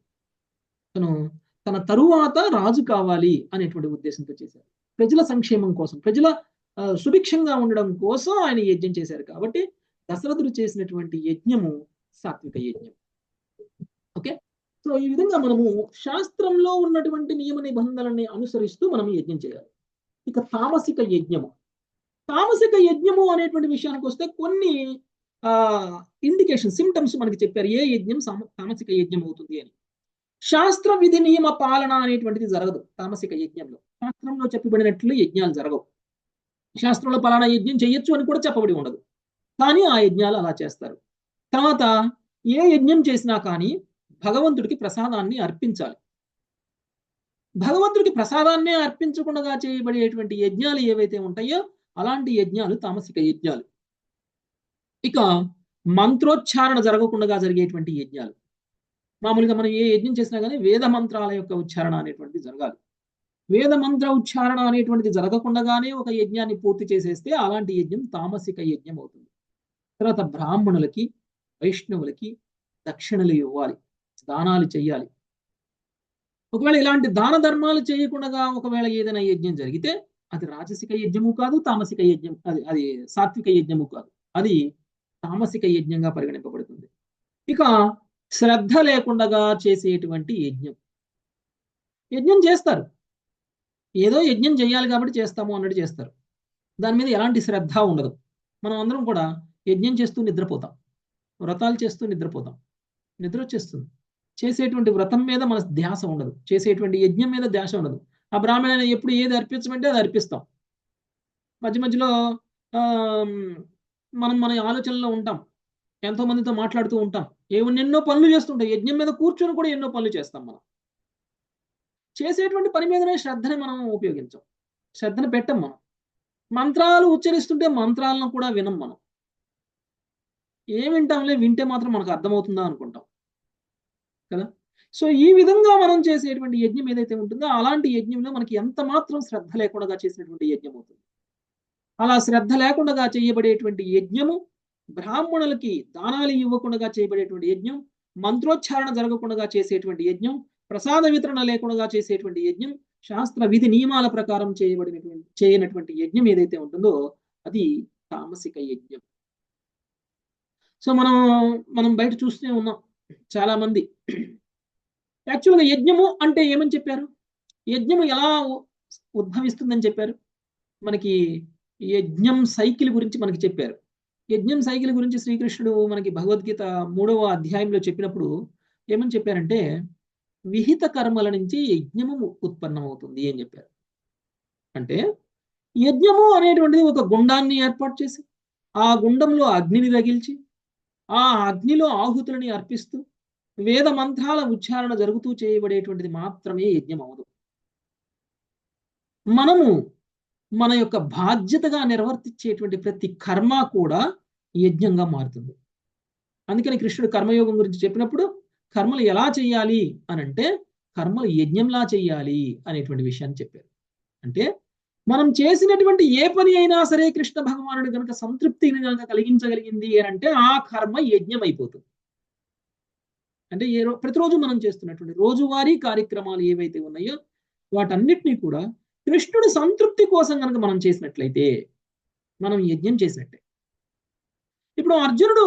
తన తరువాత రాజు కావాలి అనేటువంటి ఉద్దేశంతో చేశారు. ప్రజల సంక్షేమం కోసం, ప్రజల సుభిక్షంగా ఉండడం కోసం ఆయన యజ్ఞం చేశారు. కాబట్టి దశరథుడు చేసినటువంటి యజ్ఞము సాత్విక యజ్ఞం. ఓకే, సో ఈ విధంగా మనము శాస్త్రంలో ఉన్నటువంటి నియమ నిబంధనలని అనుసరిస్తూ మనం యజ్ఞం చేయాలి. ఇక తామసిక యజ్ఞము. తామసిక యజ్ఞము అనేటువంటి విషయానికి వస్తే కొన్ని ఇండికేషన్, సిమ్టమ్స్ మనకి చెప్పారు ఏ యజ్ఞం తామసిక యజ్ఞం అవుతుంది అని. శాస్త్ర విధి నియమ పాలన అనేటువంటిది జరగదు తామసిక యజ్ఞంలో. శాస్త్రంలో చెప్పబడినట్లు యజ్ఞాలు జరగవు. శాస్త్రంలో పలానా యజ్ఞం చేయొచ్చు అని కూడా చెప్పబడి ఉండదు, కానీ ఆ యజ్ఞాలు అలా చేస్తారు. తర్వాత ఏ యజ్ఞం చేసినా కానీ భగవంతుడికి ప్రసాదాన్ని అర్పించాలి. భగవంతుడికి ప్రసాదాన్నే అర్పించకుండా చేయబడేటువంటి యజ్ఞాలు ఏవైతే ఉంటాయో అలాంటి యజ్ఞాలు తామసిక యజ్ఞాలు. ఇక మంత్రోచ్చారణ జరగకుండా జరిగేటువంటి యజ్ఞాలు. మామూలుగా మనం ఏ యజ్ఞం చేసినా కానీ వేద మంత్రాల యొక్క ఉచ్చారణ అనేటువంటిది జరగాలి. వేద మంత్ర ఉచ్చారణ అనేటువంటిది జరగకుండానే ఒక యజ్ఞాన్ని పూర్తి చేసేస్తే అలాంటి యజ్ఞం తామసిక యజ్ఞం అవుతుంది. తర్వాత బ్రాహ్మణులకి వైష్ణవులకి దక్షిణలు ఇవ్వాలి, దానాలు చెయ్యాలి. ఒకవేళ ఇలాంటి దాన ధర్మాలు చేయకుండా ఒకవేళ ఏదైనా యజ్ఞం జరిగితే అది రాజసిక యజ్ఞము కాదు, తామసిక యజ్ఞం, అది సాత్విక యజ్ఞము కాదు, అది తామసిక యజ్ఞంగా పరిగణింపబడుతుంది. ఇక శ్రద్ధ లేకుండా చేసేటువంటి యజ్ఞం చేస్తారు, ఏదో యజ్ఞం చేయాలి కాబట్టి చేస్తాము అన్నట్టు చేస్తారు, దాని మీద ఎలాంటి శ్రద్ధ ఉండదు. మనం అందరం కూడా యజ్ఞం చేస్తూ నిద్రపోతాం, వ్రతాలు చేస్తూ నిద్రపోతాం, నిద్ర వచ్చేస్తుంది. చేసేటువంటి వ్రతం మీద మన ధ్యాస ఉండదు, చేసేటువంటి యజ్ఞం మీద ధ్యాస ఉండదు. ఆ బ్రాహ్మణ ఎప్పుడు ఏది అర్పించమంటే అది అర్పిస్తాం. మధ్య మధ్యలో మనం మన ఆలోచనలో ఉంటాం, ఎంతో మందితో మాట్లాడుతూ ఉంటాం, ఎన్నో పనులు చేస్తుంటాం. యజ్ఞం మీద కూర్చొని కూడా ఎన్నో పనులు చేస్తాం మనం. చేసేటువంటి పని మీదనే శ్రద్ధని మనం ఉపయోగించాం, శ్రద్ధను పెట్టం మనం. మంత్రాలు ఉచ్చరిస్తుంటే మంత్రాలను కూడా వినం మనం. ఏం వింటాంలే, వింటే మాత్రం మనకు అర్థమవుతుందా అనుకుంటాం కదా. సో ఈ విధంగా మనం చేసేటువంటి యజ్ఞం ఏదైతే ఉంటుందో అలాంటి యజ్ఞంలో మనకి ఎంత మాత్రం శ్రద్ధ లేకుండా చేసినటువంటి యజ్ఞం అవుతుంది. అలా శ్రద్ధ లేకుండా చేయబడేటువంటి యజ్ఞము, బ్రాహ్మణులకి దానాలు ఇవ్వకుండా చేయబడేటువంటి యజ్ఞం, మంత్రోచ్చారణ జరగకుండా చేసేటువంటి యజ్ఞం, ప్రసాద వితరణ లేకుండా చేసేటువంటి యజ్ఞం, శాస్త్ర విధి నియమాల ప్రకారం చేయనటువంటి యజ్ఞం ఏదైతే ఉంటుందో అది తామసిక యజ్ఞం. సో మనం బయట చూస్తూనే ఉన్నాం చాలా మంది. యాక్చువల్గా యజ్ఞము అంటే ఏమని చెప్పారు, యజ్ఞము ఎలా ఉద్భవిస్తుందని చెప్పారు, మనకి యజ్ఞం సైకిల్ గురించి మనకి చెప్పారు. యజ్ఞం సైకిల్ గురించి శ్రీకృష్ణుడు మనకి భగవద్గీత 3వ అధ్యాయంలో చెప్పినప్పుడు ఏమని చెప్పారంటే, విహిత కర్మల నుంచి యజ్ఞము ఉత్పన్నమవుతుంది అని చెప్పారు. అంటే యజ్ఞము అనేటువంటిది ఒక గుండాన్ని ఏర్పాటు చేసి ఆ గుండంలో అగ్నిని రగిల్చి ఆ అగ్నిలో ఆహుతులని అర్పిస్తూ వేద మంత్రాల ఉచ్చారణ జరుగుతూ చేయబడేటువంటిది మాత్రమే యజ్ఞం అవదు. మనము మన యొక్క బాధ్యతగా నిర్వర్తించేటువంటి ప్రతి కర్మ కూడా యజ్ఞంగా మారుతుంది. అందుకని కృష్ణుడు కర్మయోగం గురించి చెప్పినప్పుడు కర్మలు ఎలా చేయాలి అనంటే కర్మలు యజ్ఞంలా చేయాలి అనేటువంటి విషయాన్ని చెప్పారు. అంటే మనం చేసినటువంటి ఏ పని అయినా సరే కృష్ణ భగవానుడు కనుక సంతృప్తిని కనుక కలిగించగలిగింది అంటే ఆ కర్మ యజ్ఞం అయిపోతుంది. అంటే ప్రతిరోజు మనం చేస్తున్నటువంటి రోజువారీ కార్యక్రమాలు ఏవైతే ఉన్నాయో వాటన్నిటినీ కూడా కృష్ణుడి సంతృప్తి కోసం కనుక మనం చేసినట్లయితే మనం యజ్ఞం చేసినట్టే. ఇప్పుడు అర్జునుడు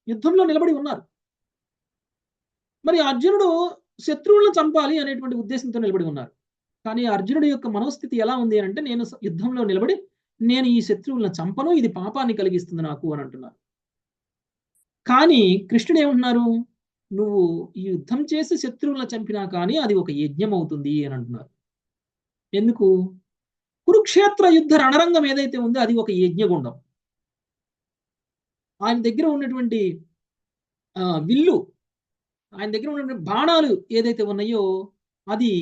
యుద్ధంలో నిలబడి ఉన్నారు. మరి అర్జునుడు శత్రువులను చంపాలి అనేటువంటి ఉద్దేశంతో నిలబడి ఉన్నారు. కానీ అర్జునుడి యొక్క మనోస్థితి ఎలా ఉంది అంటే, నేను యుద్ధంలో నిలబడి నేను ఈ శత్రువులను చంపను, ఇది పాపాన్ని కలిగిస్తుంది నాకు అని అంటున్నారు. కానీ కృష్ణుడు ఏమంటున్నారు, నువ్వు ఈ యుద్ధం చేసి శత్రువులను చంపినా కానీ అది ఒక యజ్ఞం అవుతుంది అని అంటున్నారు. ఎందుకు? కురుక్షేత్ర యుద్ధ రణరంగం ఏదైతే ఉందో అది ఒక యజ్ఞగుండం. ఆయన దగ్గర ఉన్నటువంటి విల్లు, ఆయన దగ్గర ఉన్నటువంటి బాణాలు ఏదైతే ఉన్నాయో అది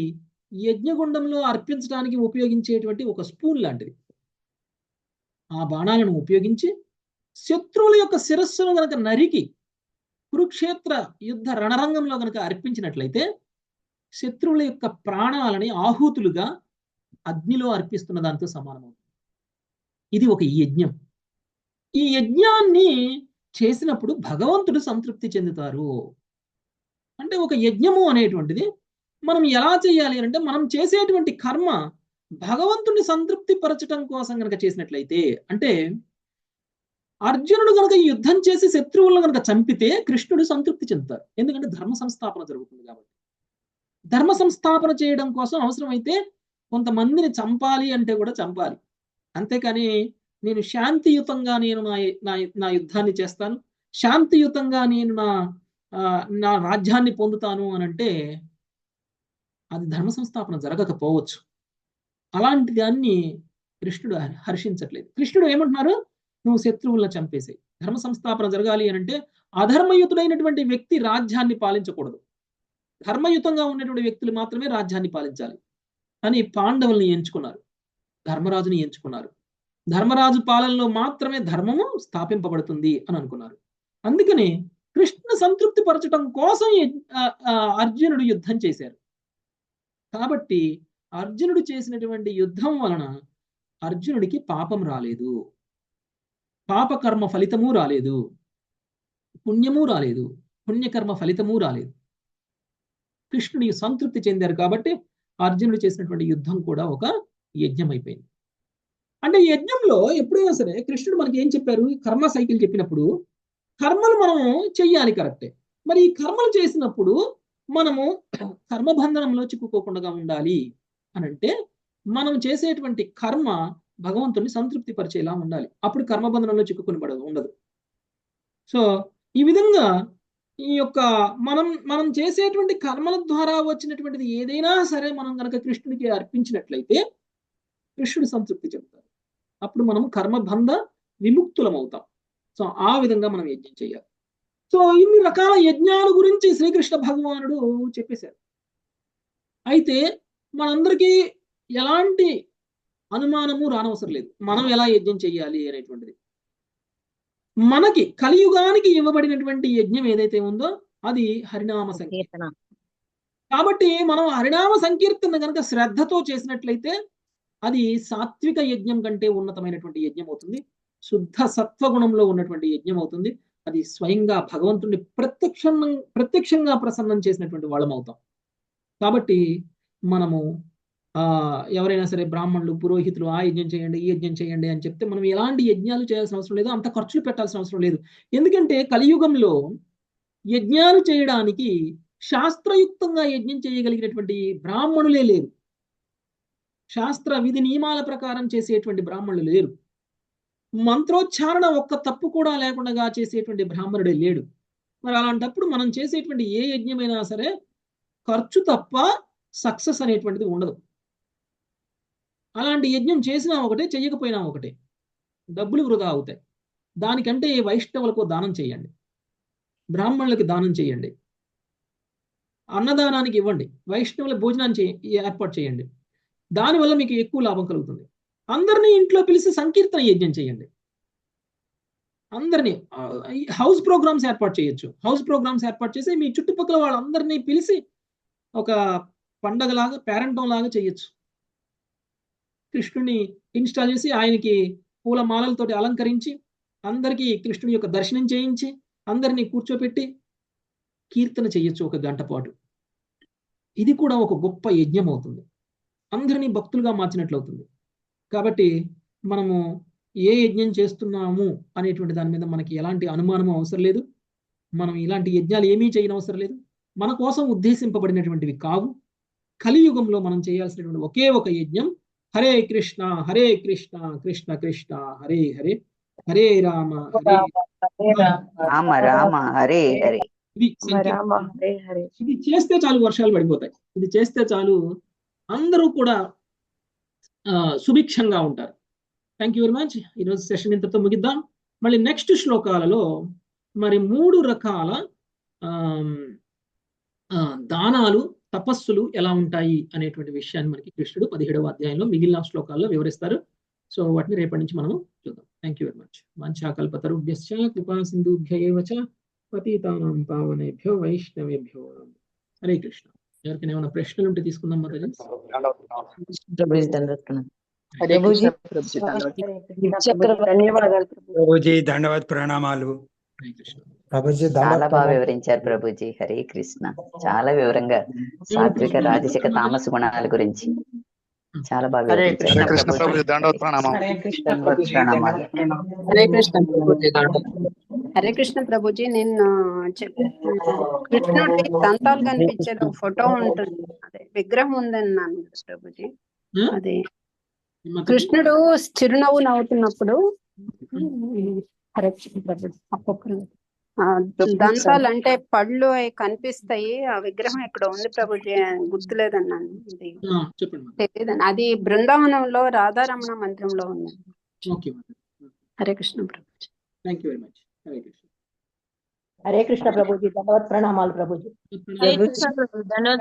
యజ్ఞగుండంలో అర్పించడానికి ఉపయోగించేటువంటి ఒక స్పూన్ లాంటిది. ఆ బాణాలను ఉపయోగించి శత్రువుల యొక్క శిరస్సును గనక నరికి కురుక్షేత్ర యుద్ధ రణరంగంలో గనక అర్పించినట్లయితే శత్రువుల యొక్క ప్రాణాలని ఆహుతులుగా అగ్నిలో అర్పిస్తున్న దాంతో సమానమవుతుంది. ఇది ఒక యజ్ఞం. ఈ యజ్ఞాన్ని చేసినప్పుడు భగవంతుడు సంతృప్తి చెందుతారు. అంటే ఒక యజ్ఞము అనేటువంటిది మనం ఎలా చేయాలి అంటే, మనం చేసేటువంటి కర్మ భగవంతుని సంతృప్తి పరచడం కోసం కనుక చేసినట్లయితే, అంటే అర్జునుడు కనుక ఈ యుద్ధం చేసి శత్రువులను కనుక చంపితే కృష్ణుడు సంతృప్తి చెందుతారు. ఎందుకంటే ధర్మ సంస్థాపన జరుగుతుంది కాబట్టి. ధర్మ సంస్థాపన చేయడం కోసం అవసరమైతే కొంతమందిని చంపాలి అంటే కూడా చంపాలి. అంతేకాని నేను శాంతియుతంగా నేను నా యుద్ధాన్ని చేస్తాను, శాంతియుతంగా నేను నా రాజ్యాన్ని పొందుతాను అని అంటే అది ధర్మ సంస్థాపన జరగకపోవచ్చు. అలాంటి దాన్ని కృష్ణుడు హర్షించట్లేదు. కృష్ణుడు ఏమంటున్నారు, నువ్వు శత్రువులను చంపేసాయి. ధర్మ సంస్థాపన జరగాలి అని అంటే అధర్మయుతుడైనటువంటి వ్యక్తి రాజ్యాన్ని పాలించకూడదు. ధర్మయుతంగా ఉన్నటువంటి వ్యక్తులు మాత్రమే రాజ్యాన్ని పాలించాలి అని పాండవుల్ని ఎంచుకున్నారు, ధర్మరాజుని ఎంచుకున్నారు. ధర్మరాజు పాలనలో మాత్రమే ధర్మము స్థాపింపబడుతుంది అని అనుకున్నారు. అందుకని కృష్ణుని సంతృప్తి పరచడం కోసం అర్జునుడు యుద్ధం చేశారు. కాబట్టి అర్జునుడు చేసినటువంటి యుద్ధం వలన అర్జునుడికి పాపం రాలేదు, పాపకర్మ ఫలితము రాలేదు, పుణ్యము రాలేదు, పుణ్యకర్మ ఫలితము రాలేదు. కృష్ణుడి సంతృప్తి చెందారు కాబట్టి అర్జునుడు చేసినటువంటి యుద్ధం కూడా ఒక యజ్ఞం అయిపోయింది. అంటే యజ్ఞంలో ఎప్పుడైనా సరే కృష్ణుడు మనకి ఏం చెప్పారు, కర్మ సైకిల్ చెప్పినప్పుడు కర్మలు మనము చెయ్యాలి కరెక్టే. మరి ఈ కర్మలు చేసినప్పుడు మనము కర్మబంధనంలో చిక్కుకోకుండా ఉండాలి అని అంటే మనం చేసేటువంటి కర్మ భగవంతుని సంతృప్తి పరిచేలా ఉండాలి. అప్పుడు కర్మబంధనంలో చిక్కుకొని ఉండదు. సో ఈ విధంగా ఈ యొక్క మనం చేసేటువంటి కర్మల ద్వారా వచ్చినటువంటిది ఏదైనా సరే మనం కనుక కృష్ణుడికి అర్పించినట్లయితే కృష్ణుడు సంతృప్తి చెందుతారు. అప్పుడు మనం కర్మబంధ విముక్తులం అవుతాం. సో ఆ విధంగా మనం యజ్ఞం చేయాలి. సో ఇన్ని రకాల యజ్ఞాల గురించి శ్రీకృష్ణ భగవానుడు చెప్పేశారు. అయితే మనందరికీ ఎలాంటి అనుమానము రానవసరం లేదు మనం ఎలా యజ్ఞం చెయ్యాలి అనేటువంటిది. మనకి కలియుగానికి ఇవ్వబడినటువంటి యజ్ఞం ఏదైతే ఉందో అది హరినామ సంకీర్తన. కాబట్టి మనం హరినామ సంకీర్తన కనుక శ్రద్ధతో చేసినట్లయితే అది సాత్విక యజ్ఞం కంటే ఉన్నతమైనటువంటి యజ్ఞం అవుతుంది, శుద్ధ సత్వగుణంలో ఉన్నటువంటి యజ్ఞం అవుతుంది. అది స్వయంగా భగవంతుడిని ప్రత్యక్షంగా ప్రసన్నం చేసినటువంటి వాళ్ళం అవుతాం. కాబట్టి మనము ఎవరైనా సరే బ్రాహ్మణులు, పురోహితులు ఆ యజ్ఞం చేయండి, ఈ యజ్ఞం చేయండి అని చెప్తే మనం ఎలాంటి యజ్ఞాలు చేయాల్సిన అవసరం లేదు, అంత ఖర్చులు పెట్టాల్సిన అవసరం లేదు. ఎందుకంటే కలియుగంలో యజ్ఞాలు చేయడానికి శాస్త్రయుక్తంగా యజ్ఞం చేయగలిగినటువంటి బ్రాహ్మణులే లేరు, శాస్త్ర విధి నియమాల ప్రకారం చేసేటువంటి బ్రాహ్మణులు లేరు, మంత్రోచ్చారణ ఒక్క తప్పు కూడా లేకుండా చేసేటువంటి బ్రాహ్మణుడే లేడు. మరి అలాంటప్పుడు మనం చేసేటువంటి ఏ యజ్ఞమైనా సరే ఖర్చు తప్ప సక్సెస్ అనేటువంటిది ఉండదు. అలాంటి యజ్ఞం చేసినా ఒకటే, చెయ్యకపోయినా ఒకటే, డబ్బులు వృధా అవుతాయి. దానికంటే వైష్ణవులకు దానం చేయండి, బ్రాహ్మణులకి దానం చేయండి, అన్నదానానికి ఇవ్వండి, వైష్ణవుల భోజనాన్ని ఏర్పాటు చేయండి. దానివల్ల మీకు ఎక్కువ లాభం కలుగుతుంది. అందరినీ ఇంట్లో పిలిచి సంకీర్తన యజ్ఞం చేయండి. అందరినీ హౌస్ ప్రోగ్రామ్స్ ఏర్పాటు చేయొచ్చు. హౌస్ ప్రోగ్రామ్స్ ఏర్పాటు చేసి మీ చుట్టుపక్కల వాళ్ళందరినీ పిలిచి ఒక పండగలాగా, పేరంటం లాగా చేయొచ్చు. కృష్ణుని ఇన్స్టాల్ చేసి ఆయనకి పూల మాలలతోటి అలంకరించి అందరికీ కృష్ణుని యొక్క దర్శనం చేయించి అందరినీ కూర్చోపెట్టి కీర్తన చేయొచ్చు 1 గంట పాటు. ఇది కూడా ఒక గొప్ప యజ్ఞం అవుతుంది, అందరినీ భక్తులుగా మార్చినట్లు అవుతుంది. కాబట్టి మనము ఏ యజ్ఞం చేస్తున్నాము అనేటువంటి దాని మీద మనకి ఎలాంటి అనుమానం అవసరం లేదు. మనం ఇలాంటి యజ్ఞాలు ఏమీ చేయనవసరం లేదు, మన కోసం ఉద్దేశింపబడినటువంటివి కావు. కలియుగంలో మనం చేయాల్సినటువంటి ఒకే ఒక యజ్ఞం హరే కృష్ణ కృష్ణ కృష్ణ హరే హరే, హరే రామ
రామ రామ హరే హరే.
ఇది చేస్తే చాలు వర్షాలు పడిపోతాయి. ఇది చేస్తే చాలు అందరూ కూడా సుభిక్షంగా ఉంటారు. Thank you very much. ఈరోజు సెషన్ ఇంతతో ముగిద్దాం. మళ్ళీ నెక్స్ట్ శ్లోకాలలో మరి 3 రకాల దానాలు, తపస్సులు ఎలా ఉంటాయి అనేటువంటి విషయాన్ని మనకి కృష్ణుడు 17వ అధ్యాయంలో మిగిలిన శ్లోకాల్లో వివరిస్తారు. సో వాటిని రేపటి నుంచి మనం చూద్దాం. Thank you very much. వాంఛాకల్పతరుభ్యశ్చ కృపా సింధుభ్య ఏవ చ పతితానాం పావనేభ్యో వైష్ణవేభ్యో నమః. హరే కృష్ణ. ఎవరికైనా ఏమైనా ప్రశ్నలు ఉంటే తీసుకుందాం. మాతాజీ
ప్రభుజీ ధన్యవాద ప్రణామాలు.
హరే కృష్ణ.
చాలా బాగా వివరించారు ప్రభుజీ. హరే కృష్ణ. చాలా వివరంగా సాత్విక, రాజసిక, తామస గుణాల గురించి చాలా బాగా వివరించారు.
హరే కృష్ణ ప్రభుజీ. నేను కృష్ణుడి దంతాలు కనిపించేది ఒక ఫోటో ఉంటుంది, అదే విగ్రహం ఉందన్నాను ప్రభుజీ. అదే కృష్ణుడు చిరునవ్వు నవ్వుతున్నప్పుడు హరే కృష్ణ ప్రభుజీ ఒక్కొక్కరు దంతాలు అంటే పళ్ళు అవి కనిపిస్తాయి. ఆ విగ్రహం ఇక్కడ ఉంది ప్రభుజీ, గుర్తులేదన్నాను. తెలియదండి. అది బృందావనంలో రాధారమణ మందిరంలో ఉంది. హరే కృష్ణ ప్రభుజీ.
హరే కృష్ణ ప్రభుజీ.
ధన్యవాద ప్రణామాలు ప్రభుజీ.